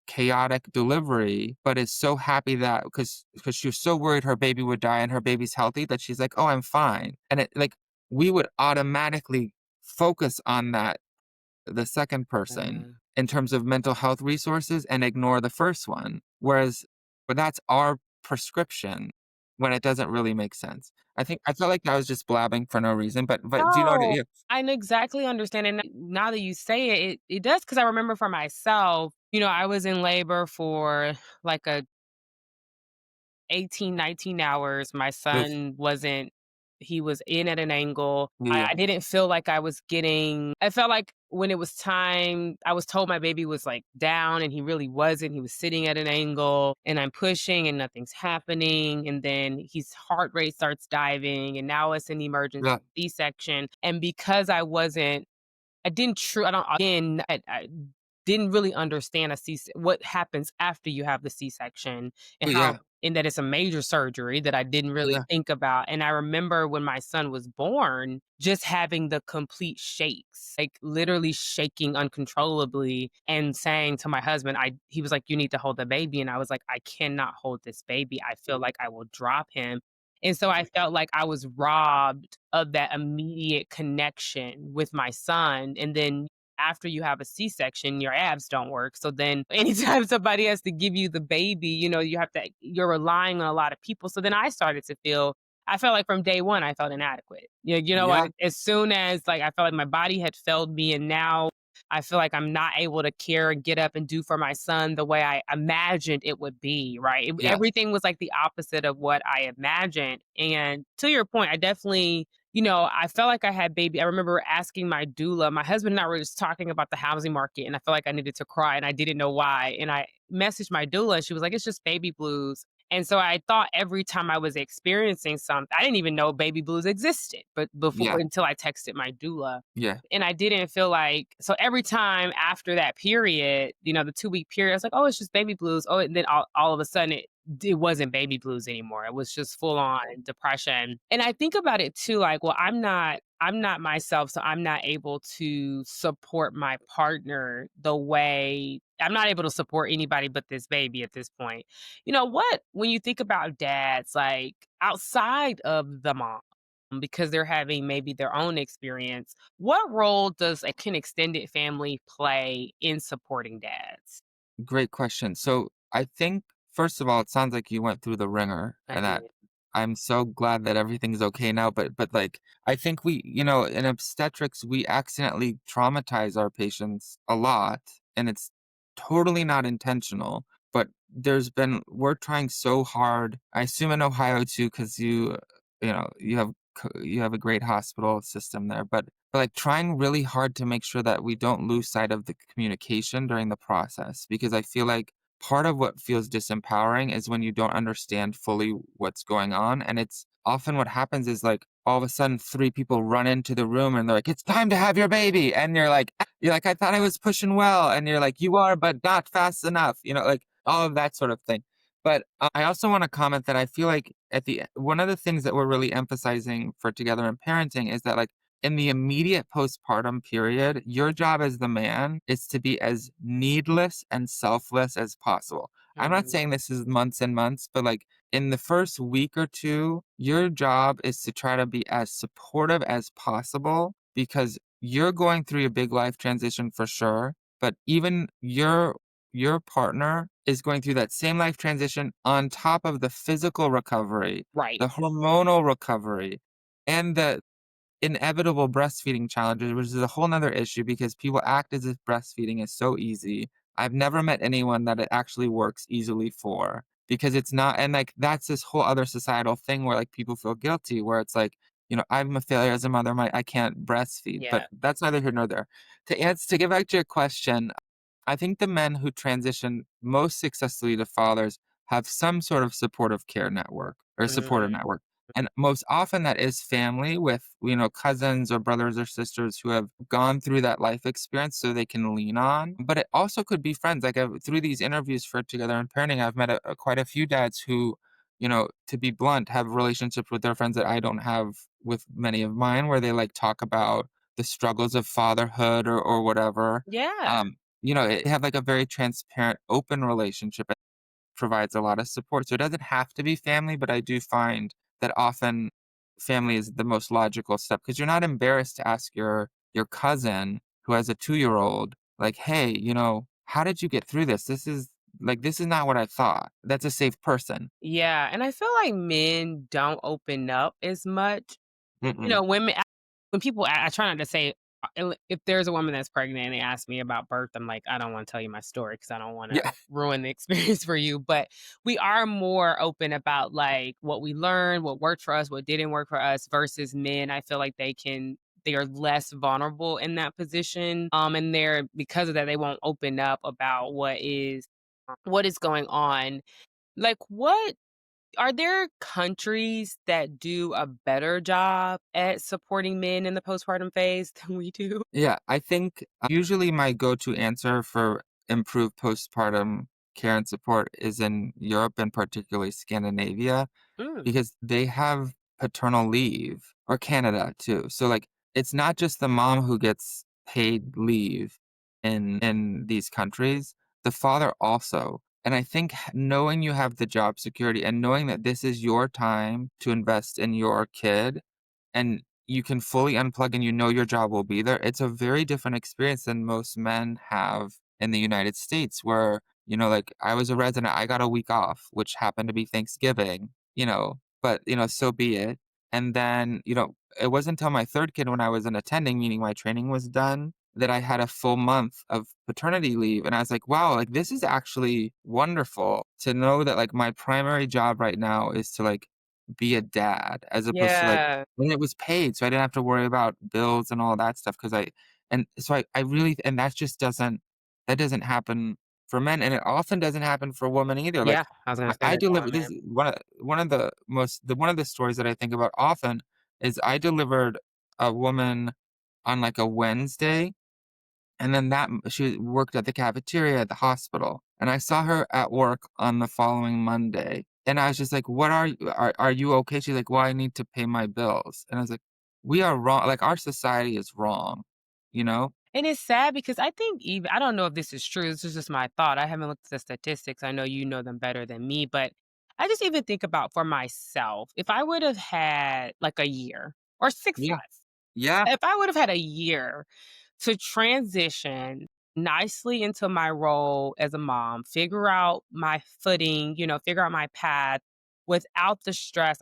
chaotic delivery, but is so happy that because she was so worried her baby would die and her baby's healthy that she's like, "Oh, I'm fine." And we would automatically focus on the second person Uh, in terms of mental health resources and ignore the first one. But that's our prescription when it doesn't really make sense. I felt like I was just blabbing for no reason, but do you know what no, yeah. I know exactly understand, and now that you say it, it does because I remember for myself, I was in labor for, like, a 18, 19 hours. My Oof. son wasn't he was in at an angle. Yeah, I didn't feel like I felt like when it was time, I was told my baby was, like, down, and he really wasn't. He was sitting at an angle, and I'm pushing, and nothing's happening, and then his heart rate starts diving, and now it's an emergency yeah, C-section, and because I didn't true I don't again, I didn't really understand what happens after you have the C-section and yeah, that it's a major surgery that I didn't really yeah, think about, and I remember when my son was born, just having the complete shakes, like, literally shaking uncontrollably and saying to my husband, I he was like, "You need to hold the baby," and I was like, "I cannot hold this baby. I feel like I will drop him." And so I felt like I was robbed of that immediate connection with my son, and then after you have a C-section, your abs don't work, so then anytime somebody has to give you the baby, you're relying on a lot of people, so then I felt like from day 1, I felt inadequate. yeah, As soon as, like, I felt like my body had failed me, and now I feel like I'm not able to care and get up and do for my son the way I imagined it would be, right? yeah, Everything was like the opposite of what I imagined. And to your point, I definitely, I felt like I had baby. I remember asking my doula, my husband and I were just talking about the housing market, and I felt like I needed to cry, and I didn't know why. And I messaged my doula, and she was like, "It's just baby blues." And so I thought every time I was experiencing something, I didn't even know baby blues existed, but before yeah, until I texted my doula. yeah, And I didn't feel like so every time after that period, the 2-week period, I was like, "Oh, it's just baby blues." Oh, and then all of a sudden it wasn't baby blues anymore. It was just full on depression. And I think about it too, like, well, I'm not myself, so I'm not able to support my partner the way I'm not able to support anybody but this baby at this point. What when you think about dads, like, outside of the mom, because they're having maybe their own experience, what role does an extended family play in supporting dads? great question. So, I think, first of all, it sounds like you went through the ringer, I and that did. I'm so glad that everything's okay now, but, like, I think in obstetrics, we accidentally traumatize our patients a lot, and it's totally not intentional, but we're trying so hard. I assume in Ohio too, 'cause you have you have a great hospital system there, but, like, trying really hard to make sure that we don't lose sight of the communication during the process, because I feel like part of what feels disempowering is when you don't understand fully what's going on, and it's often what happens is, like, all of a sudden 3 people run into the room and they're like, "It's time to have your baby," and you're like, "I thought I was pushing well," and you're like, "You are, but not fast enough," like, all of that sort of thing. But, I also wanna comment that I feel like one of the things that we're really emphasizing for Together in Parenting is that, like, in the immediate postpartum period, your job as the man is to be as needless and selfless as possible. I'm not Mhm. saying this is months and months, but, like, in the first week or 2, your job is to try to be as supportive as possible because you're going through a big life transition for sure, but even your partner is going through that same life transition on top of the physical recovery, Right. the hormonal recovery, and the inevitable breastfeeding challenges, which is a whole nother issue because people act as if breastfeeding is so easy. I've never met anyone that it actually works easily for because it's not, and like that's this whole other societal thing where like people feel guilty, where it's like, I'm a failure as a mother, I can't breastfeed, but Yeah. that's neither here nor there. To get back to your question, I think the men who transition most successfully to fathers have some sort of supportive care network or supportive Mhm. network. And most often that is family with, cousins or brothers or sisters who have gone through that life experience so they can lean on. But it also could be friends. Like through these interviews for Together in Parenting, I've met quite a few dads who, to be blunt, have relationships with their friends that I don't have with many of mine, where they like talk about the struggles of fatherhood or whatever. Yeah. Um, they have like a very transparent, open relationship that provides a lot of support. So it doesn't have to be family, but I do find that often family is the most logical step because you're not embarrassed to ask your cousin who has a 2-year-old, like, hey, how did you get through this? This is not what I thought. That's a safe person. Yeah, and I feel like men don't open up as much. Mm-mm. Women when people I try not to say if there's a woman that's pregnant and they ask me about birth, I'm like, "I don't wanna tell you my story because I don't wanna Yeah. ruin the experience for you," but we are more open about, like, what we learned, what worked for us, what didn't work for us versus men. I feel like they are less vulnerable in that position, and they're because of that, they won't open up about what is going on. Like, what are there countries that do a better job at supporting men in the postpartum phase than we do? Yeah, I think usually my go-to answer for improved postpartum care and support is in Europe and particularly Scandinavia Mm, because they have paternal leave, or Canada too. So like it's not just the mom who gets paid leave in these countries, the father also. And I think knowing you have the job security and knowing that this is your time to invest in your kid and you can fully unplug and you know your job will be there, it's a very different experience than most men have in the United States where, like I was a resident, I got a week off, which happened to be Thanksgiving, but so be it. And then, it wasn't until my third kid when I was an attending, meaning my training was done, that I had a full month of paternity leave. And I was like, wow, like this is actually wonderful to know that like my primary job right now is to like be a dad as opposed to like yeah, when it was paid, so I didn't have to worry about bills and all that stuff because I really and that doesn't happen for men, and it often doesn't happen for women either, yeah, like, I was gonna say I that deliver this comment. is one of the stories that I think about often is I delivered a woman on, like, a Wednesday, and then she worked at the cafeteria at the hospital, and I saw her at work on the following Monday, and I was just like, "What are you okay?" She's like, "Well, I need to pay my bills." And I was like, "We are wrong, like, our society is wrong," you know? And it's sad because I think even I don't know if this is true, this is just my thought, I haven't looked at the statistics, I know you know them better than me, but I just even think about for myself, if I would have had, like, a year or 6 Yeah. months, Yeah. if I would have had a year to transition nicely into my role as a mom, figure out my footing, figure out my path without the stress.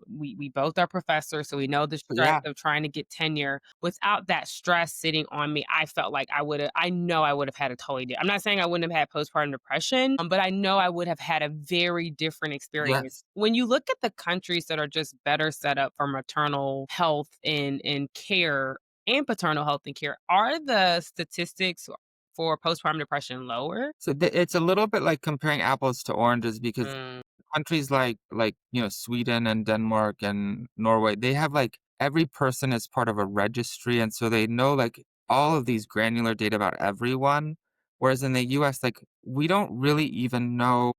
we both are professors, so we know the stress Yeah. of trying to get tenure. Without that stress sitting on me, I felt like I know I would have had a totally I'm not saying I wouldn't have had postpartum depression, but I know I would have had a very different experience. Yes. When you look at the countries that are just better set up for maternal health and care and paternal health and care, are the statistics for postpartum depression lower? So it's a little bit like comparing apples to oranges because Mm, countries like, Sweden and Denmark and Norway, they have, like every person is part of a registry, and so they know, like, all of these granular data about everyone, whereas in the US, like, we don't really even know.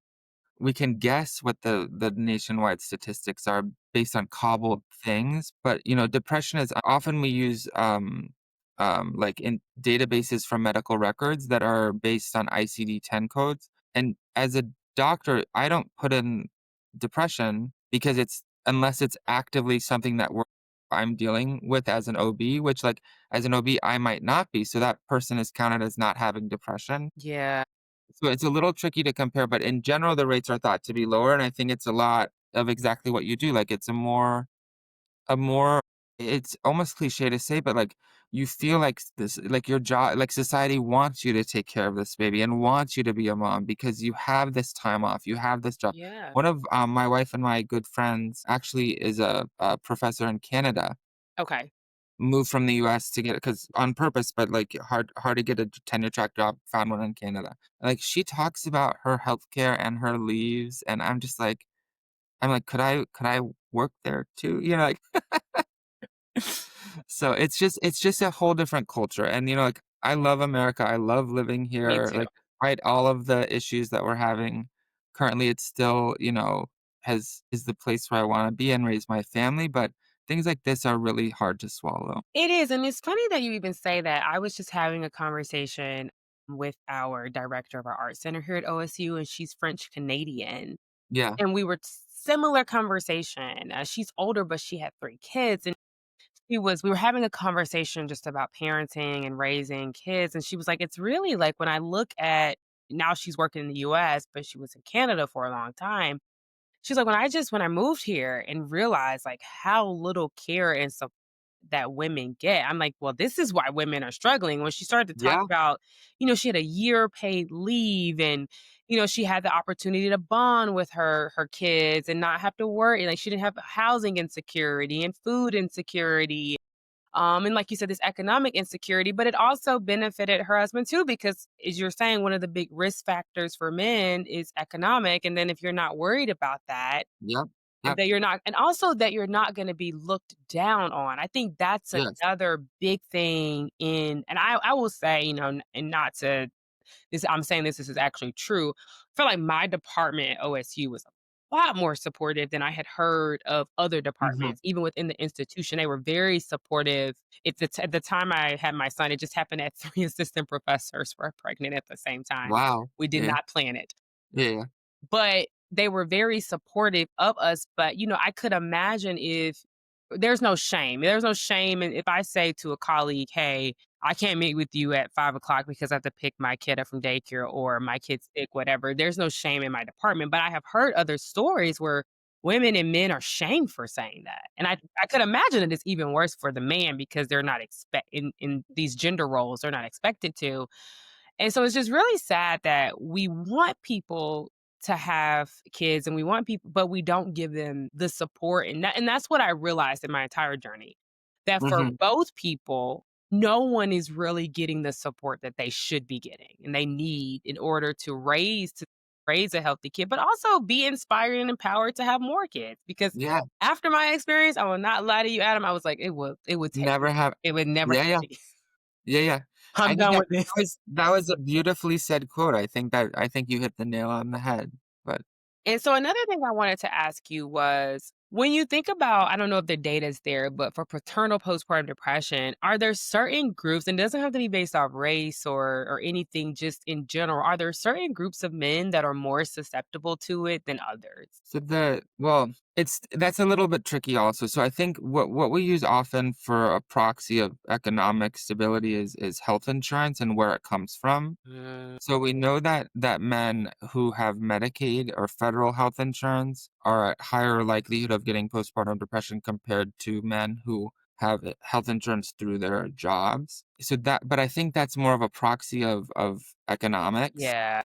We can guess what the nationwide statistics are based on cobbled things, but, depression is often we use, like, in databases from medical records that are based on ICD-10 codes, and as a doctor, I don't put in depression because it's unless it's actively something that I'm dealing with as an OB, which, like, as an OB, I might not be, so that person is counted as not having depression. yeah, So it's a little tricky to compare, but in general, the rates are thought to be lower, and I think it's a lot of exactly what you do. Like, it's a more it's almost cliche to say, but, like, you feel like this like, your job like, society wants you to take care of this baby and wants you to be a mom because you have this time off, you have this job. yeah. One of, my wife and my good friends actually is a professor in Canada, Okay. moved from the US to get it because on purpose, but, like, hard to get a tenure track job, found one in Canada. Like, she talks about her healthcare and her leaves, and I'm like, "Could I work there too?" Like so it's just a whole different culture, and, like, I love America, I love living Me here, too. like, despite all of the issues that we're having, currently, it's still, has is the place where I wanna be and raise my family, but things like this are really hard to swallow. It is, and it's funny that you even say that. I was just having a conversation with our director of our art center here at OSU, and she's French Canadian, Yeah. and we were similar conversation. She's older, but she had 3 kids, and we were having a conversation just about parenting and raising kids, and she was like, "It's really like when I look at" now she's working in the US, but she was in Canada for a long time. She's like, when I moved here and realized, like, how little care and support that women get," I'm like, "Well, this is why women are struggling." When she started to talk Yeah. about, she had a year paid leave and, she had the opportunity to bond with her kids and not have to worry, like, she didn't have housing insecurity and food insecurity, and like you said, this economic insecurity, but it also benefited her husband too, because as you're saying, one of the big risk factors for men is economic. And then if you're not worried about that, Yep. Yep. that you're not, and also that you're not going to be looked down on. I think that's Yes. another big thing and I will say, and not to I'm saying this is actually true. I feel like my department at OSU was a lot more supportive than I had heard of other Mhm. departments, even within the institution. They were very supportive. At the time I had my son, it just happened that 3 assistant professors were pregnant at the same time. Wow. We did Yeah. not plan it. Yeah, yeah. But they were very supportive of us, but, I could imagine if there's no shame. There's no shame in if I say to a colleague, "Hey, I can't meet with you at 5 o'clock because I have to pick my kid up from daycare or my kid's sick," whatever. There's no shame in my department, but I have heard other stories where women and men are shamed for saying that, and I could imagine that it's even worse for the man because they're not expect in these gender roles, they're not expected to. And so it's just really sad that we want people to have kids and we want people, but we don't give them the support. And that's what I realized in my entire journey. That for Mhm. both people, no one is really getting the support that they should be getting and they need in order to raise a healthy kid, but also be inspired and empowered to have more kids. Because Yeah. after my experience, I will not lie to you, Adam. I was like, it would take Never have it would never Yeah, yeah. take me. Yeah, yeah. I I'm think done that with this. that was a beautifully said quote. I think you hit the nail on the head, but And so another thing I wanted to ask you was when you think about, I don't know if the data is there, but for paternal postpartum depression, are there certain groups, and it doesn't have to be based off race or anything, just in general, are there certain groups of men that are more susceptible to it than others? that's a little bit tricky also. So I think what we use often for a proxy of economic stability is health insurance and where it comes from. Mm, So we know that men who have Medicaid or federal health insurance are at higher likelihood of of getting postpartum depression compared to men who have health insurance through their jobs. So that, but I think that's more of a proxy of economics. Yeah.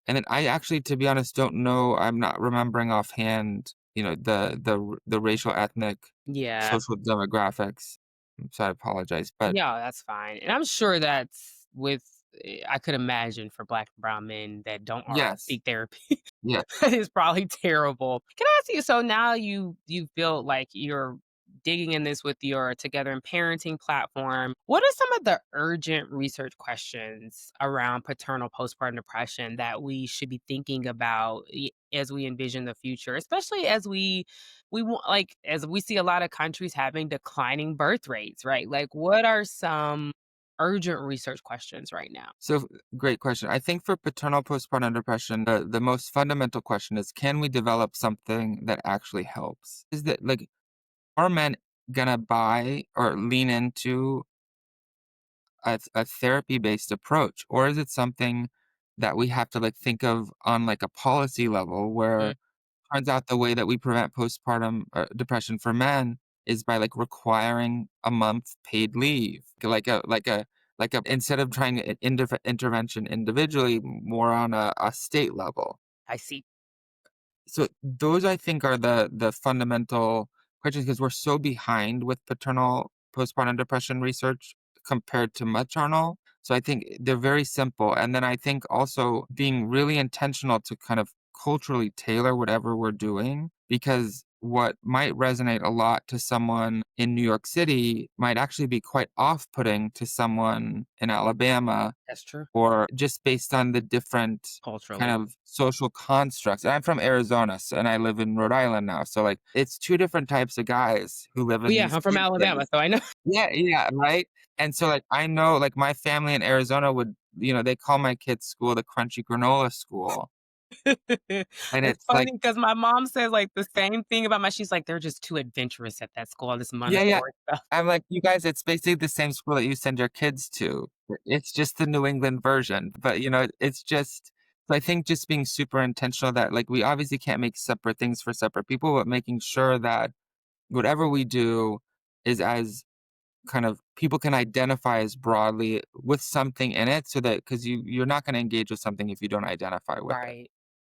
And then I actually, to be honest, don't know. I'm not remembering offhand, the racial, ethnic, Yeah. social demographics. So I apologize, but Yeah, that's fine, and I'm sure that's with I could imagine for Black and brown men that don't already yes, seek therapy. yeah. It's probably terrible. Can I ask you, so now you've built, like, you're digging in this with your Together in Parenting platform. What are some of the urgent research questions around paternal postpartum depression that we should be thinking about as we envision the future, especially as we want, like, as we see a lot of countries having declining birth rates, right? Like, what are some urgent research questions right now? So great question. I think for paternal postpartum depression, the most fundamental question is, can we develop something that actually helps? Is that like, are men gonna buy or lean into a therapy-based approach? Or is it something that we have to like think of on like a policy level where turns out the way that we prevent postpartum depression for men is by like requiring a month paid leave, instead of trying intervention individually, more on a state level. I see. So those I think are the fundamental questions because we're so behind with paternal postpartum depression research compared to maternal. So I think they're very simple. And then I think also being really intentional to kind of culturally tailor whatever we're doing because what might resonate a lot to someone in New York City might actually be quite off-putting to someone in Alabama That's true. or just based on the different kind Culturally. of social constructs. And I'm from Arizona, and I live in Rhode Island now. So like it's two different types of guys who live Well, in yeah, these I'm from big Alabama, cities. so I know. Yeah, yeah, right. And so like I know like my family in Arizona would, they call my kids' school the crunchy granola school. And It's it's like, funny because my mom says, like, the same thing about she's like, "They're just too adventurous at that school, all this yeah, yeah. Montessori stuff." I'm like, you guys, it's basically the same school that you send your kids to. It's just the New England version. But it's just so I think just being super intentional that like we obviously can't make separate things for separate people, but making sure that whatever we do is as kind of people can identify as broadly with something in it so that because you're not going to engage with something if you don't identify with it. Right.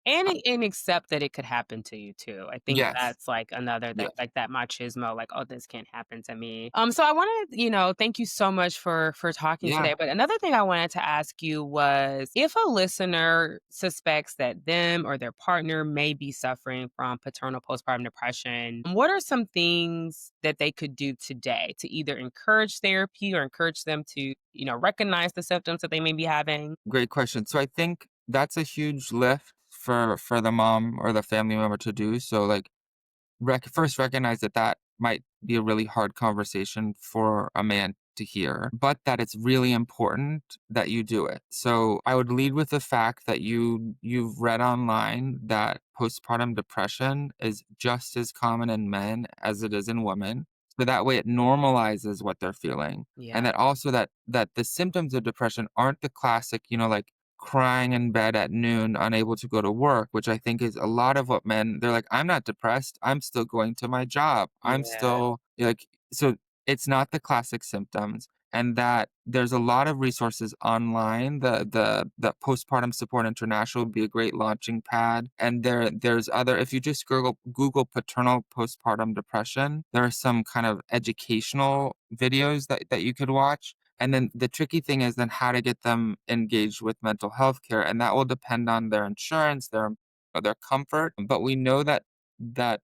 And accept that it could happen to you too. I think Yes. that's, like, another that Yes. like, that machismo, like, "Oh, this can't happen to me." So I wanna, thank you so much for talking Yeah. today, but another thing I wanted to ask you was, if a listener suspects that them or their partner may be suffering from paternal postpartum depression, what are some things that they could do today to either encourage therapy or encourage them to, recognize the symptoms that they may be having? Great question. So I think that's a huge lift for the mom or the family member to do. So like first recognize that that might be a really hard conversation for a man to hear, but that it's really important that you do it. So I would lead with the fact that you've read online that postpartum depression is just as common in men as it is in women. So that way it normalizes what they're feeling. Yeah. And that also that the symptoms of depression aren't the classic, like crying in bed at noon, unable to go to work, which I think is a lot of what men, they're like, I'm not depressed. I'm still going to my job. I'm Yeah. still like, so it's not the classic symptoms. And that there's a lot of resources online. The Postpartum Support International would be a great launching pad. And there's other, if you just Google paternal postpartum depression, there are some kind of educational videos that you could watch. And then the tricky thing is then how to get them engaged with mental health care, and that will depend on their insurance, their comfort. But we know that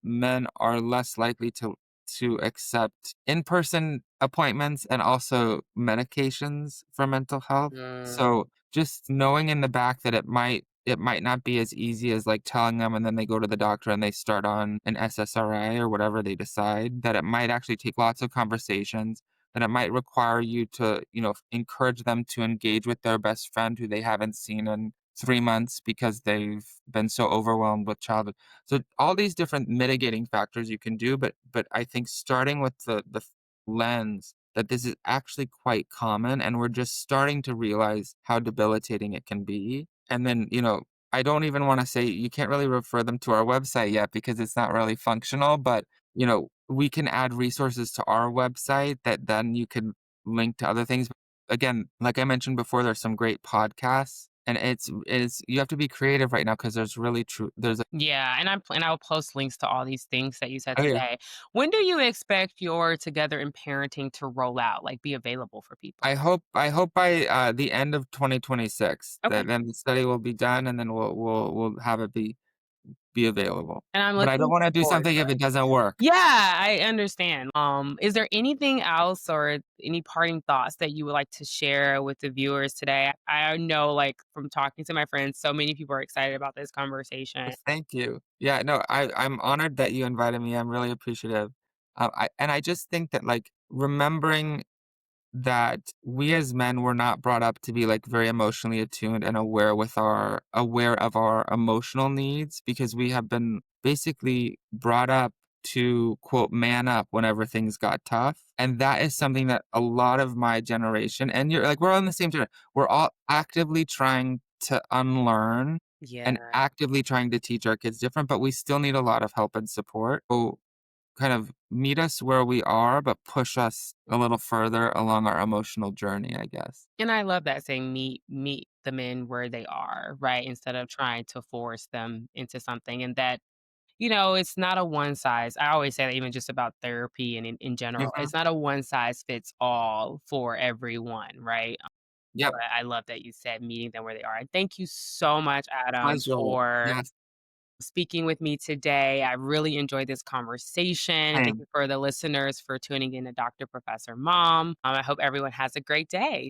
men are less likely to accept in-person appointments and also medications for mental health. Mm, So just knowing in the back that it might not be as easy as like telling them and then they go to the doctor and they start on an SSRI or whatever they decide, that it might actually take lots of conversations, then it might require you to, encourage them to engage with their best friend who they haven't seen in 3 months because they've been so overwhelmed with childhood. So all these different mitigating factors you can do, but I think starting with the lens that this is actually quite common and we're just starting to realize how debilitating it can be. And then, I don't even wanna say you can't really refer them to our website yet because it's not really functional, but, we can add resources to our website that then you can link to other things. Again, like I mentioned before, there's some great podcasts, and it's you have to be creative right now because there's really true there's a Yeah, and I'll post links to all these things that you said Oh, yeah. today. When do you expect your Together in Parenting to roll out, like, be available for people? I hope by, the end of 2026 Okay. that then the study will be done, and then we'll have it be available. And I'm But I don't looking wanna do forward something to if it. it doesn't work. Yeah, I understand. Is there anything else or any parting thoughts that you would like to share with the viewers today? I know, like, from talking to my friends, so many people are excited about this conversation. Thank you. Yeah, no, I'm honored that you invited me, I'm really appreciative. I just think that, like, remembering that we as men were not brought up to be, like, very emotionally attuned and aware of our emotional needs because we have been basically brought up to, quote, "man up" whenever things got tough, and that is something that a lot of my generation and you're like, we're all in the same we're all actively trying to unlearn Yeah. and actively trying to teach our kids different, but we still need a lot of help and support. So kind of meet us where we are, but push us a little further along our emotional journey, I guess. And I love that saying, meet the men where they are, right? Instead of trying to force them into something. And that, it's not a one size. I always say that even just about therapy and in general, Mhm. it's not a one size fits all for everyone, right? Yep. But I love that you said meeting them where they are. And thank you so much, Adam, Pleasure. for Yes, speaking with me today. I really enjoyed this conversation. And thank same. you for the listeners for tuning in to Dr. Professor Mom. I hope everyone has a great day.